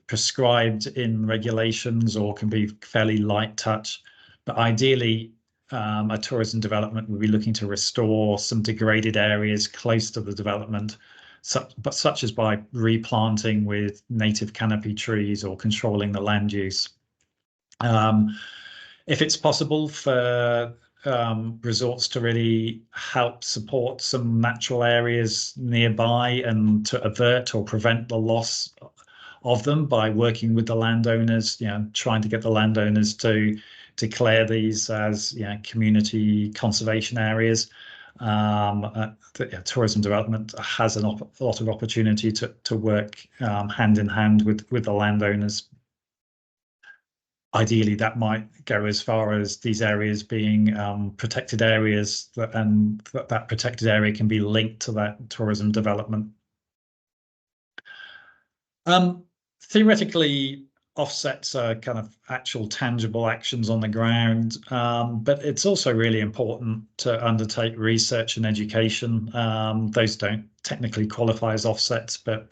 prescribed in regulations, or can be fairly light touch. But ideally, a tourism development would be looking to restore some degraded areas close to the development, such as by replanting with native canopy trees or controlling the land use. If it's possible for resorts to really help support some natural areas nearby and to avert or prevent the loss of them by working with the landowners, trying to get the landowners to declare these as community conservation areas. Tourism development has a lot of opportunity to work hand in hand with the landowners. Ideally, that might go as far as these areas being protected areas, and that protected area can be linked to that tourism development. Theoretically, offsets are kind of actual tangible actions on the ground, but it's also really important to undertake research and education. Those don't technically qualify as offsets, but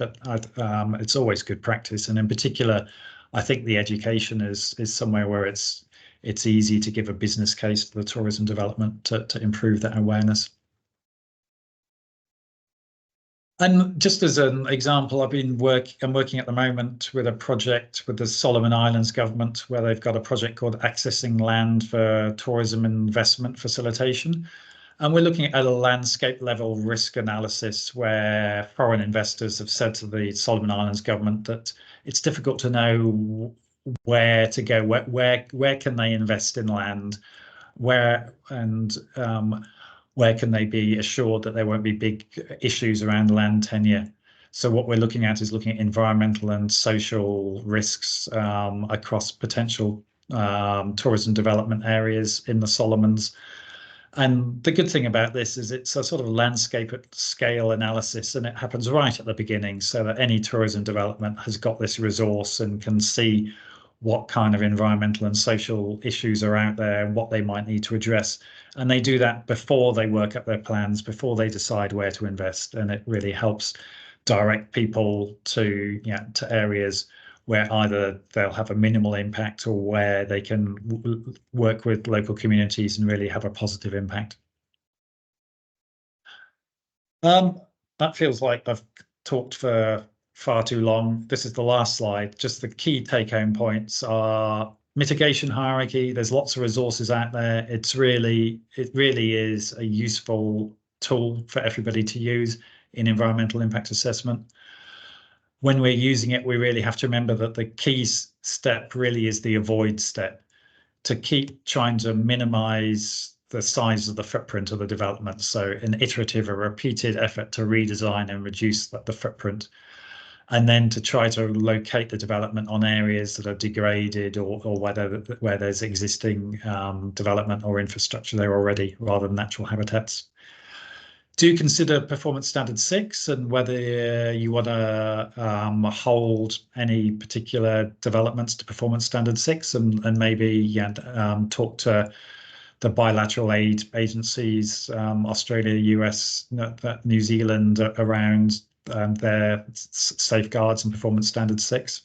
it's always good practice. And in particular, I think the education is somewhere where it's easy to give a business case to the tourism development to improve that awareness. And just as an example, I'm working at the moment with a project with the Solomon Islands government, where they've got a project called Accessing Land for Tourism Investment Facilitation. And we're looking at a landscape level risk analysis, where foreign investors have said to the Solomon Islands government that it's difficult to know where to go, where can they invest in land, where can they be assured that there won't be big issues around land tenure. So what we're looking at is looking at environmental and social risks across potential tourism development areas in the Solomons. And the good thing about this is it's a sort of landscape at scale analysis, and it happens right at the beginning, so that any tourism development has got this resource and can see what kind of environmental and social issues are out there and what they might need to address. And they do that before they work up their plans, before they decide where to invest. And it really helps direct people to areas where either they'll have a minimal impact, or where they can work with local communities and really have a positive impact. That feels like I've talked for far too long. This is the last slide. Just the key take-home points are mitigation hierarchy. There's lots of resources out there. It really is a useful tool for everybody to use in environmental impact assessment. When we're using it, we really have to remember that the key step really is the avoid step, to keep trying to minimize the size of the footprint of the development. So an iterative, a repeated effort to redesign and reduce the footprint, and then to try to locate the development on areas that are degraded or where there's existing development or infrastructure there already, rather than natural habitats. Do consider performance standard 6 and whether you want to hold any particular developments to performance standard 6, and maybe talk to the bilateral aid agencies, Australia, US, New Zealand, around their safeguards and performance standard 6.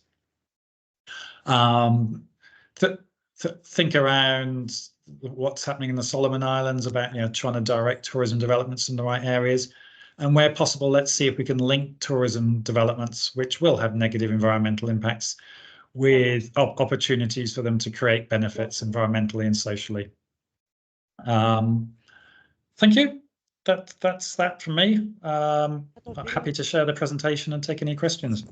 Think around what's happening in the Solomon Islands about trying to direct tourism developments in the right areas, and where possible, let's see if we can link tourism developments which will have negative environmental impacts with opportunities for them to create benefits environmentally and socially. Thank you. That's that from me. I'm happy to share the presentation and take any questions.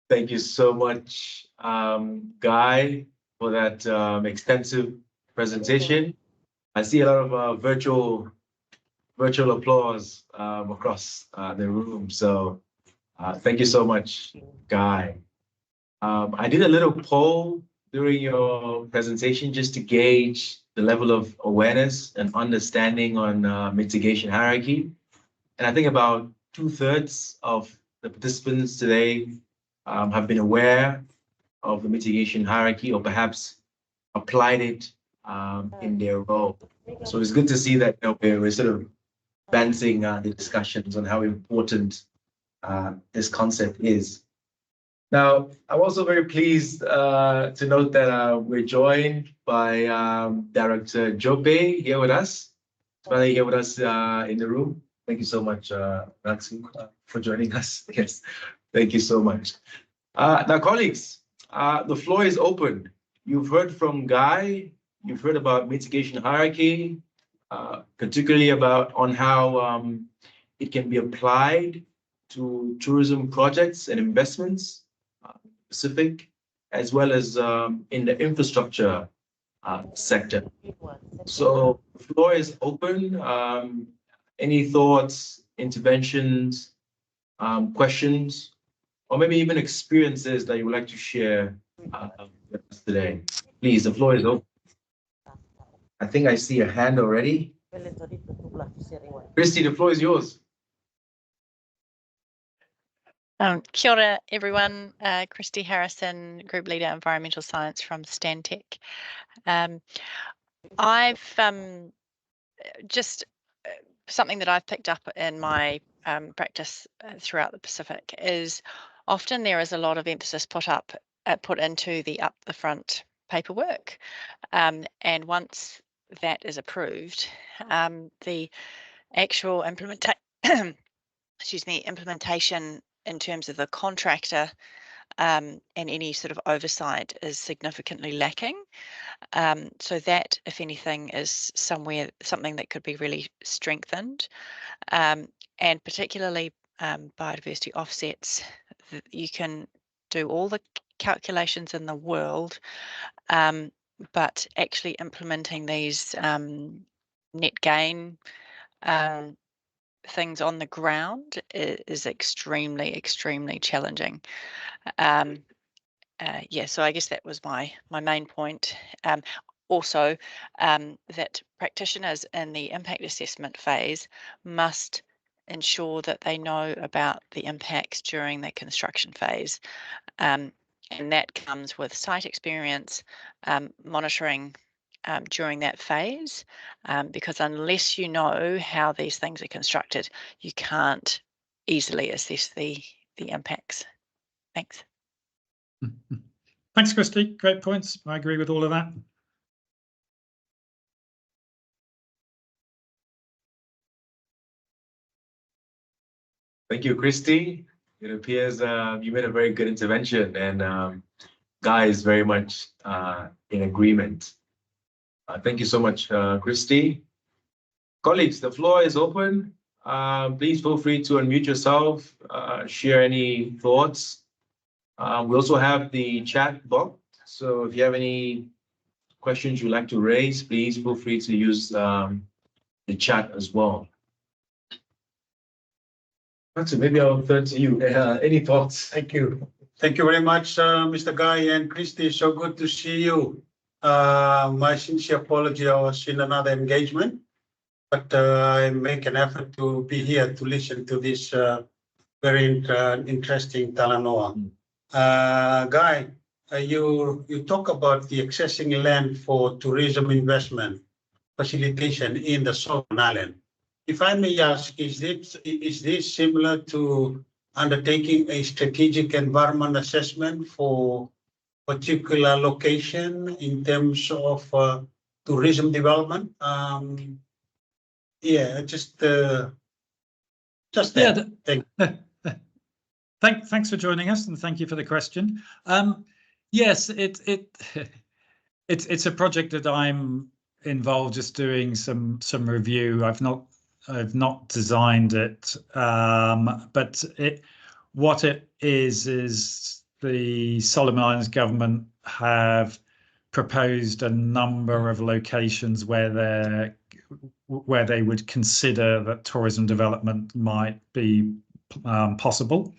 Thank you so much, Guy, for that extensive presentation. I see a lot of virtual applause across the room. So thank you so much, Guy. I did a little poll during your presentation just to gauge the level of awareness and understanding on mitigation hierarchy. And I think about 2/3 of the participants today have been aware of the mitigation hierarchy, or perhaps applied it in their role. So it's good to see that we're sort of advancing the discussions on how important this concept is. Now, I'm also very pleased to note that we're joined by Director Jope here with us. Finally here with us in the room. Thank you so much, Ratsu, for joining us. Yes, thank you so much. Now, colleagues, the floor is open. You've heard from Guy. You've heard about mitigation hierarchy, particularly on how it can be applied to tourism projects and investments, specific, as well as in the infrastructure sector. So the floor is open. Any thoughts, interventions, questions, or maybe even experiences that you would like to share with us today? Please, the floor is open. I think I see a hand already. Christy, the floor is yours. Kia ora, everyone. Christy Harrison, Group Leader, Environmental Science from Stantec. I've just something that I've picked up in my practice throughout the Pacific is often there is a lot of emphasis put into the front paperwork, and once that is approved, the actual implementation in terms of the contractor and any sort of oversight is significantly lacking. So that, if anything, is something that could be really strengthened, and particularly biodiversity offsets. You can do all the calculations in the world, but actually implementing these net gain things on the ground is extremely challenging. Yeah, so I guess that was my main point. Also, that practitioners in the impact assessment phase must ensure that they know about the impacts during the construction phase, and that comes with site experience, monitoring during that phase, because unless you know how these things are constructed, you can't easily assess the impacts. Thanks. Thanks, Christy. Great points. I agree with all of that. Thank you, Christy. It appears you made a very good intervention, and Guy is very much in agreement. Thank you so much, Christy. Colleagues, the floor is open. Please feel free to unmute yourself, share any thoughts. We also have the chat box. So if you have any questions you'd like to raise, please feel free to use the chat as well. So maybe I'll turn to you. Any thoughts? Thank you. Thank you very much, Mr. Guy and Christy. So good to see you. My sincere apology, I was in another engagement, but I make an effort to be here to listen to this very interesting Talanoa. Guy, you talk about the accessing land for tourism investment facilitation in the Solomon Island. If I may ask, is this similar to undertaking a strategic environment assessment for particular location in terms of tourism development? Yeah, just that. Yeah. Thanks for joining us, and thank you for the question. Yes, it's a project that I'm involved just doing some review. I've not designed it, but what it is the Solomon Islands government have proposed a number of locations where they would consider that tourism development might be possible,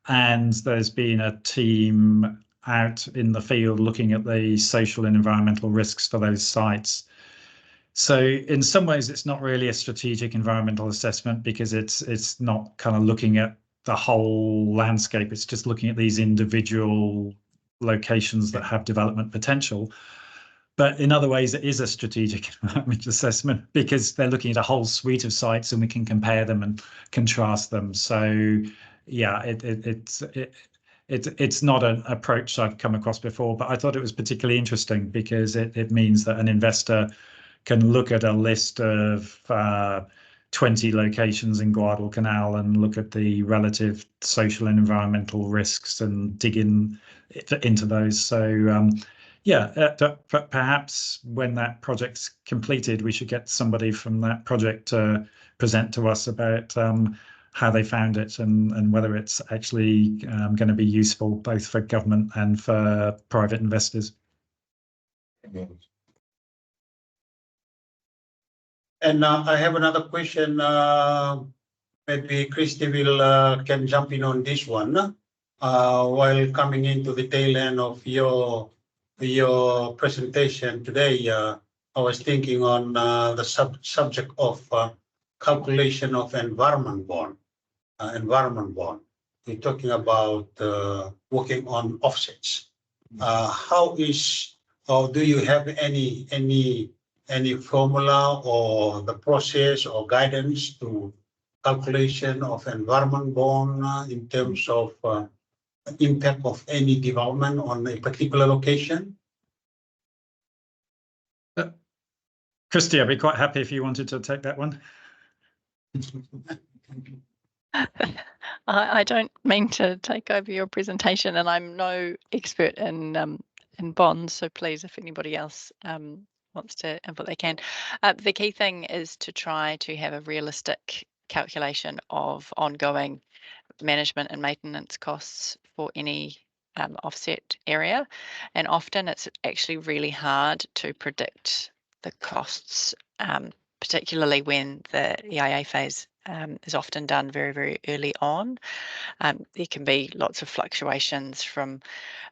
and there's been a team out in the field looking at the social and environmental risks for those sites. So in some ways, it's not really a strategic environmental assessment because it's not kind of looking at the whole landscape. It's just looking at these individual locations that have development potential. But in other ways, it is a strategic environmental assessment because they're looking at a whole suite of sites and we can compare them and contrast them. So yeah, it's not an approach I've come across before, but I thought it was particularly interesting because it means that an investor can look at a list of 20 locations in Guadalcanal and look at the relative social and environmental risks and dig into those. So yeah, perhaps when that project's completed, we should get somebody from that project to present to us about how they found it and whether it's actually going to be useful both for government and for private investors. And I have another question. Maybe Christy can jump in on this one. While coming into the tail end of your presentation today, I was thinking on the subject of calculation of environment bond. We're talking about working on offsets. Do you have any formula or the process or guidance to calculation of environment bond in terms of impact of any development on a particular location? Christy, I'd be quite happy if you wanted to take that one. I don't mean to take over your presentation, and I'm no expert in bonds. So please, if anybody else wants to input, they can. The key thing is to try to have a realistic calculation of ongoing management and maintenance costs for any offset area, and often it's actually really hard to predict the costs, particularly when the EIA phase is often done very, very early on. There can be lots of fluctuations from,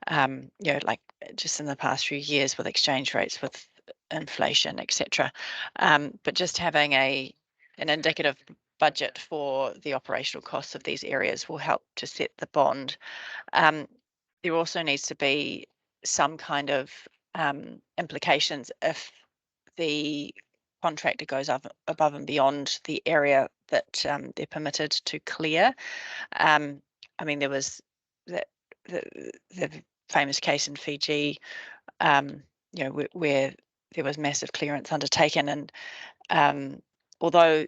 like just in the past few years with exchange rates, with inflation, etc. But just having an indicative budget for the operational costs of these areas will help to set the bond. There also needs to be some kind of implications if the contractor goes up above and beyond the area that they're permitted to clear. I mean, there was the famous case in Fiji, where there was massive clearance undertaken, and although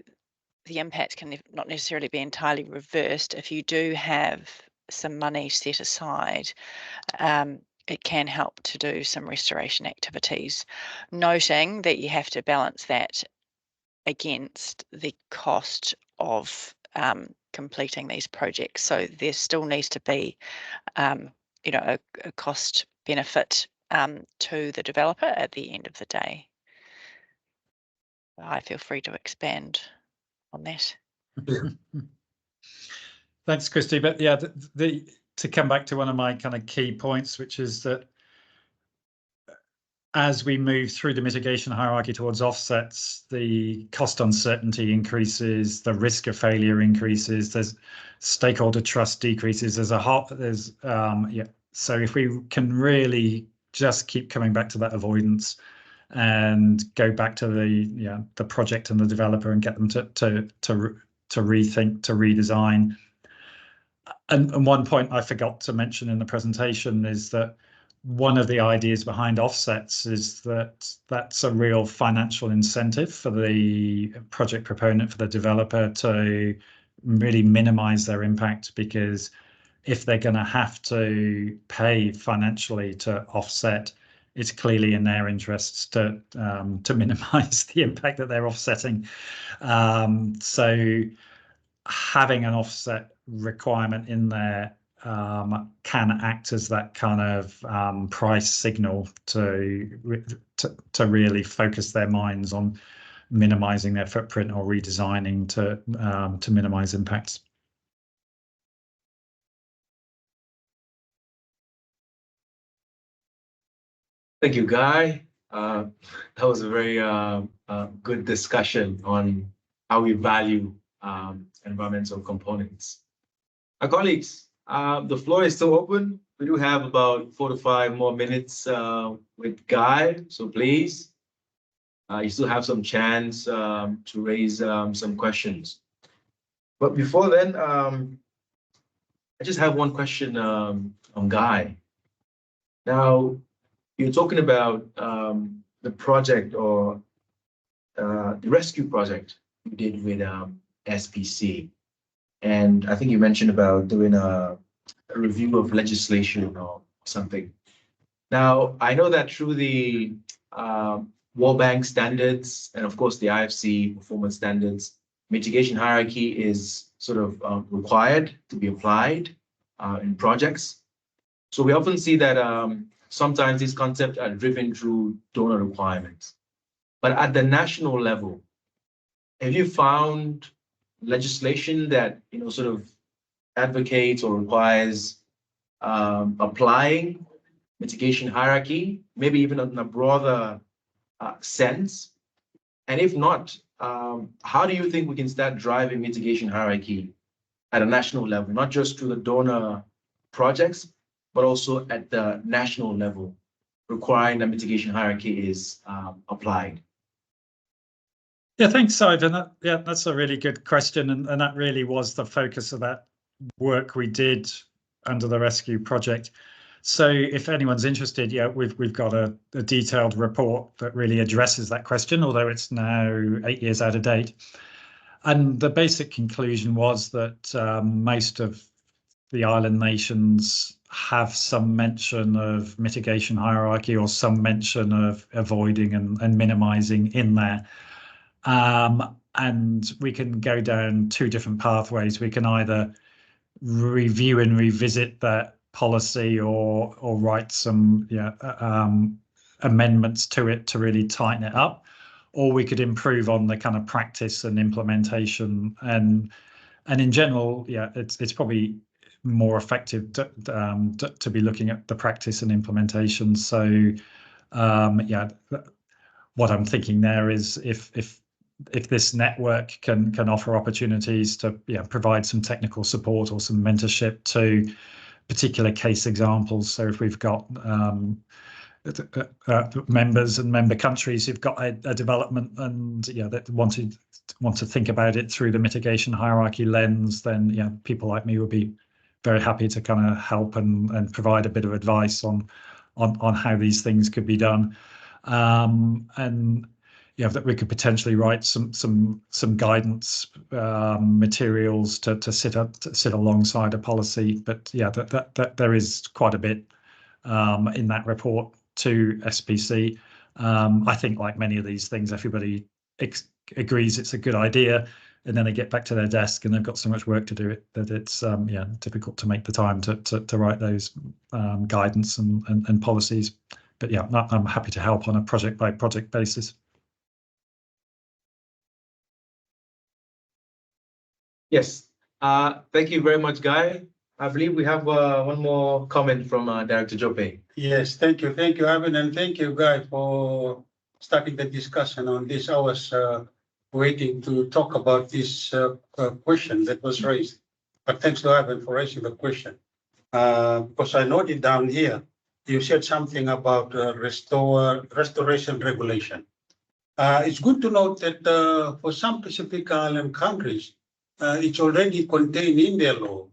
the impact can not necessarily be entirely reversed. If you do have some money set aside, it can help to do some restoration activities, noting that you have to balance that against the cost of completing these projects. So there still needs to be, you know, a cost benefit to the developer at the end of the day. I feel free to expand on that. Thanks, Christy. But yeah, to come back to one of my kind of key points, which is that as we move through the mitigation hierarchy towards offsets, the cost uncertainty increases, the risk of failure increases, there's stakeholder trust decreases. So if we can really just keep coming back to that avoidance and go back to the project and the developer and get them to rethink, to redesign. And one point I forgot to mention in the presentation is that one of the ideas behind offsets is that that's a real financial incentive for the project proponent, for the developer, to really minimize their impact, because if they're going to have to pay financially to offset, it's clearly in their interests to minimize the impact that they're offsetting. So having an offset requirement in there can act as that kind of price signal to really focus their minds on minimizing their footprint or redesigning to minimize impacts. Thank you, Guy. That was a very good discussion on how we value environmental components. Our colleagues, the floor is still open. We do have about 4 to 5 more minutes with Guy, so please, you still have some chance to raise some questions. But before then, I just have one question on Guy. Now, you're talking about the project or the rescue project you did with SPC. And I think you mentioned about doing a review of legislation or something. Now, I know that through the World Bank standards and, of course, the IFC performance standards, mitigation hierarchy is sort of required to be applied in projects. So we often see that sometimes these concepts are driven through donor requirements. But at the national level, have you found legislation that sort of advocates or requires applying mitigation hierarchy, maybe even in a broader sense? And if not, how do you think we can start driving mitigation hierarchy at a national level, not just through the donor projects, but also at the national level, requiring that mitigation hierarchy is applied? Yeah, thanks, Ivan. That's a really good question, and that really was the focus of that work we did under the rescue project. So if anyone's interested, we've got a detailed report that really addresses that question, although it's now 8 years out of date. And the basic conclusion was that most of the island nations have some mention of mitigation hierarchy or some mention of avoiding and minimizing in there. And we can go down 2 different pathways. We can either review and revisit that policy or write some amendments to it to really tighten it up, or we could improve on the kind of practice and implementation. And in general, it's probably more effective to be looking at the practice and implementation. So what I'm thinking there is if this network can offer opportunities to provide some technical support or some mentorship to particular case examples. So if we've got members and member countries who've got a development and that want to think about it through the mitigation hierarchy lens, then people like me would be very happy to kind of help and provide a bit of advice on how these things could be done. And that we could potentially write some guidance materials to sit alongside a policy. But yeah, that there is quite a bit in that report to SPC. I think, like many of these things, everybody agrees it's a good idea, and then they get back to their desk and they've got so much work to do that it's difficult to make the time to write those guidance and policies. But yeah, I'm happy to help on a project by project basis. Yes. Thank you very much, Guy. I believe we have one more comment from Director Jope. Yes, thank you, Ivan, and thank you, Guy, for starting the discussion on this. I was waiting to talk about this question that was raised, but thanks to Ivan for raising the question. Because I noted down here, you said something about restoration regulation. It's good to note that for some Pacific Island countries, it's already contained in their law,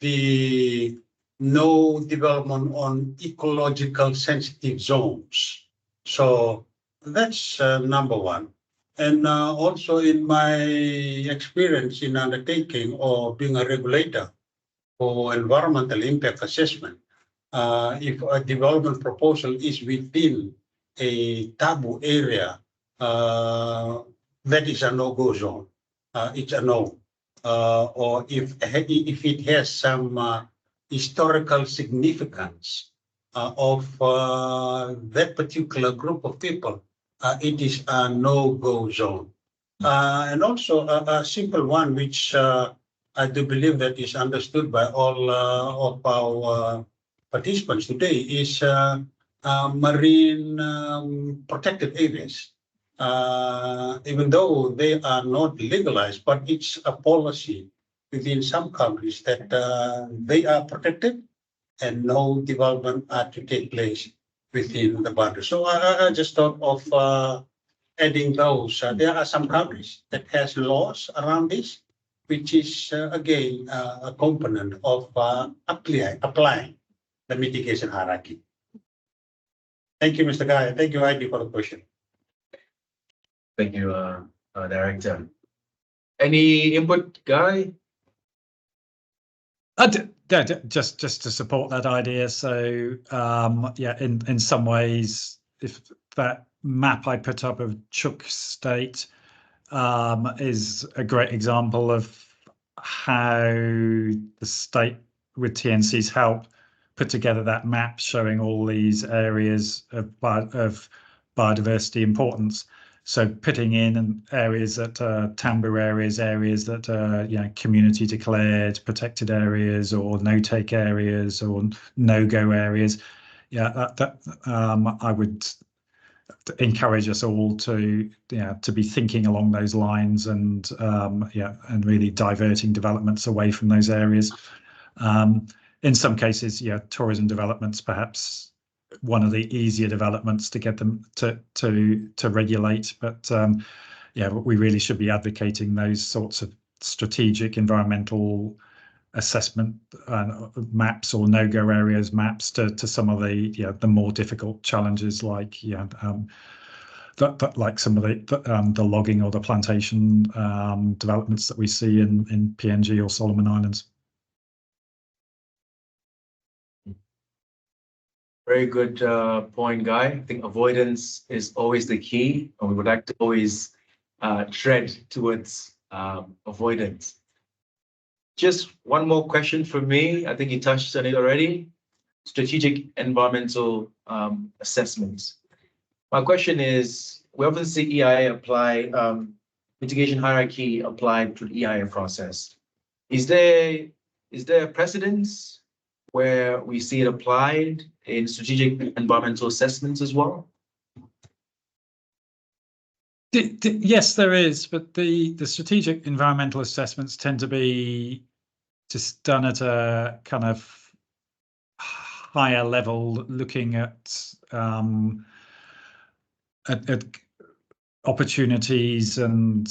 the no development on ecological sensitive zones. So that's number one. And also in my experience in undertaking or being a regulator for environmental impact assessment, if a development proposal is within a taboo area, that is a no-go zone. It's a no. Or if it has some historical significance of that particular group of people, it is a no-go zone. And also a simple one, which I do believe that is understood by all of our participants today, is marine protected areas. Even though they are not legalized, but it's a policy within some countries that they are protected and no development are to take place within the boundary. So I just thought of adding those. There are some countries that has laws around this, which is again a component of applying the mitigation hierarchy. Thank you, Mr. Guy. Thank you, Heidi, for the question. Thank you, Director. Any input, Guy? Just to support that idea. So yeah, in some ways, if that map I put up of Chuuk State is a great example of how the state, with TNC's help, put together that map showing all these areas of biodiversity importance. So putting in areas that are Tambu areas that are community declared protected areas or no-take areas or no-go areas. Yeah, I would encourage us all to be thinking along those lines and and really diverting developments away from those areas. In some cases, tourism developments perhaps one of the easier developments to get them to regulate, but we really should be advocating those sorts of strategic environmental assessment maps or no-go areas maps to some of the more difficult challenges like like some of the logging or the plantation developments that we see in PNG or Solomon Islands. Very good point, Guy. I think avoidance is always the key, and we would like to always tread towards avoidance. Just one more question for me. I think you touched on it already. Strategic environmental assessments. My question is, we often see EIA apply, mitigation hierarchy applied to the EIA process. Is there a precedence where we see it applied in strategic environmental assessments as well? Yes, there is, but the strategic environmental assessments tend to be just done at a kind of higher level, looking at opportunities and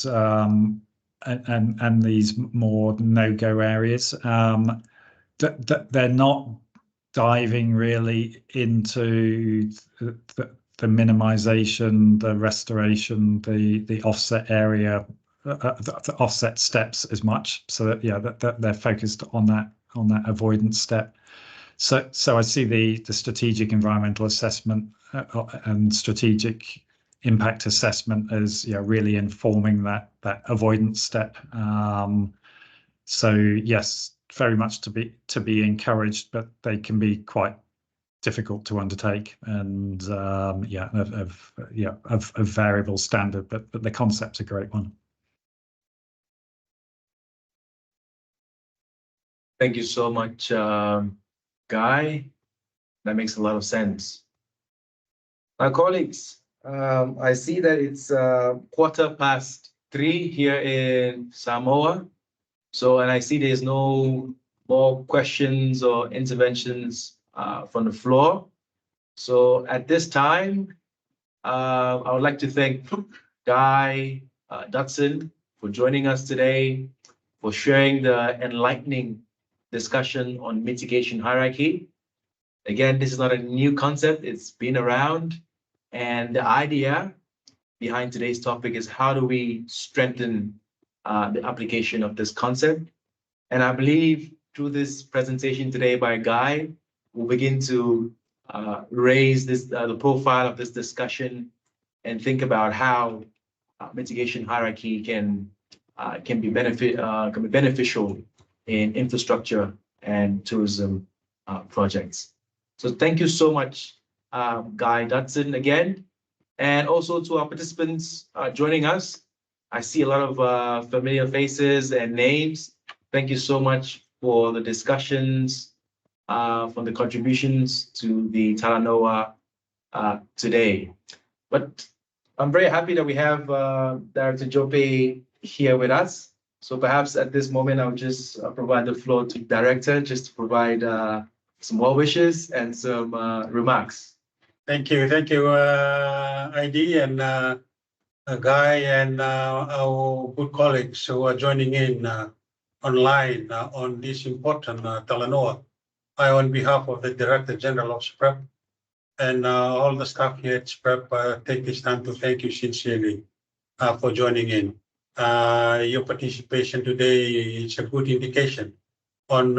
these more no-go areas. They're not diving really into minimization, the restoration, the offset area, the offset steps as much. So that, yeah, that they're focused on that avoidance step. So I see the strategic environmental assessment and strategic impact assessment as, yeah, really informing that avoidance step. So yes, very much to be encouraged, but they can be quite difficult to undertake, and yeah, of variable standard. But the concept's a great one. Thank you so much, Guy. That makes a lot of sense. My colleagues, I see that it's 3:15 here in Samoa. So, and I see there's no more questions or interventions from the floor. So at this time, I would like to thank Guy Dutson for joining us today, for sharing the enlightening discussion on mitigation hierarchy. Again, this is not a new concept, it's been around. And the idea behind today's topic is how do we strengthen the application of this concept. And I believe through this presentation today by Guy, we'll begin to raise this the profile of this discussion and think about how mitigation hierarchy can be beneficial in infrastructure and tourism projects. So thank you so much, Guy Dutson, again, and also to our participants joining us. I see a lot of familiar faces and names. Thank you so much for the discussions, for the contributions to the Talanoa today. But I'm very happy that we have Director Jope here with us. So perhaps at this moment, I'll just provide the floor to Director, just to provide some well wishes and some remarks. Thank you, ID and Guy and our good colleagues who are joining in online on this important Talanoa. I, on behalf of the Director General of SPREP and all the staff here at SPREP, take this time to thank you sincerely for joining in. Your participation today is a good indication on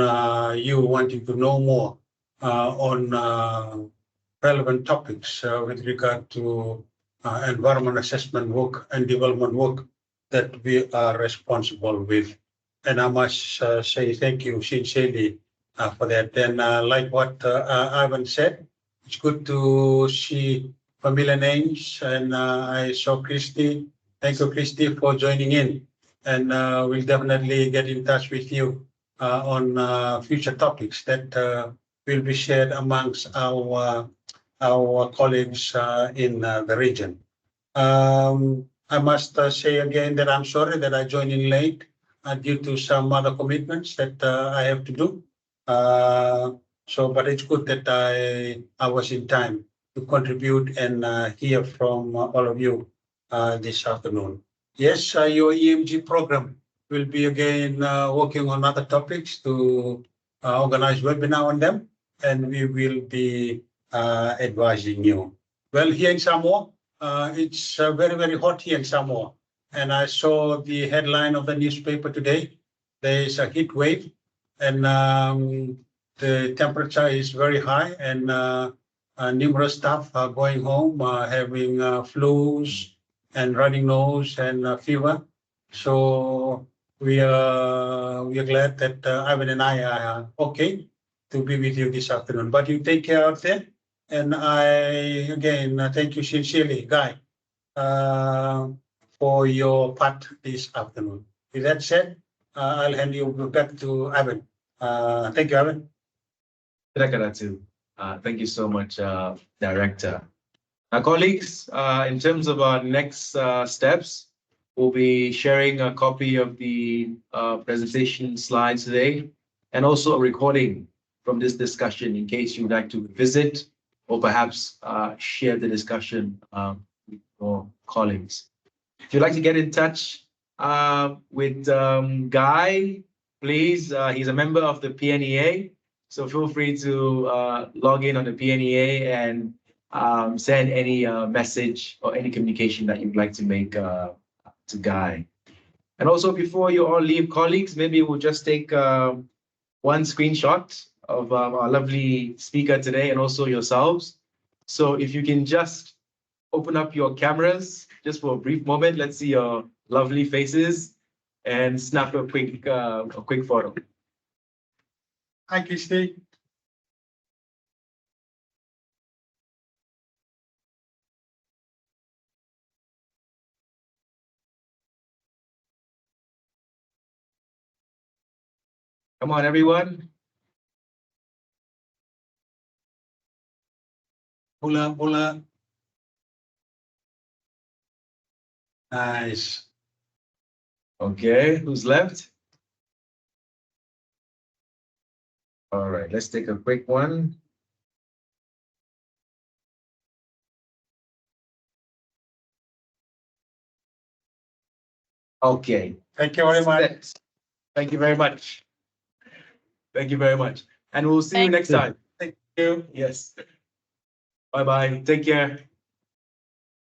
you wanting to know more on relevant topics with regard to environment assessment work and development work that we are responsible with. And I must say thank you sincerely for that. And like what Ivan said, it's good to see familiar names. And I saw Christy. Thank you, Christy, for joining in. And we'll definitely get in touch with you on future topics that will be shared amongst our colleagues in the region. I must say again that I'm sorry that I joined in late due to some other commitments that I have to do. But it's good that I was in time to contribute and hear from all of you this afternoon. Yes, your EMG program will be again working on other topics to organize webinar on them, and we will be advising you. Well, here in Samoa, it's very, very hot here in Samoa. And I saw the headline of the newspaper today. There is a heat wave, and the temperature is very high, and numerous staff are going home having flus and running nose and fever. So we are glad that Ivan and I are okay to be with you this afternoon. But you take care out there. And I, again, thank you sincerely, Guy, for your part this afternoon. With that said, I'll hand you back to Ivan. Thank you, Ivan. Thank you so much, Director. Now, colleagues, in terms of our next steps, we'll be sharing a copy of the presentation slides today, and also a recording from this discussion in case you'd like to visit or perhaps share the discussion with your colleagues. If you'd like to get in touch with Guy, please, he's a member of the PNEA, so feel free to log in on the PNEA and send any message or any communication that you'd like to make to Guy. And also, before you all leave, colleagues, maybe we'll just take one screenshot of our lovely speaker today and also yourselves. So if you can just open up your cameras just for a brief moment, let's see your lovely faces and snap a quick photo. Hi, Christy. Come on, everyone. Bula, bula. Nice. Okay, who's left? All right, let's take a quick one. Okay. Thank you very much. Thank you very much. Thank you very much. And we'll see you next time. Thank you. Yes. Bye-bye. Take care.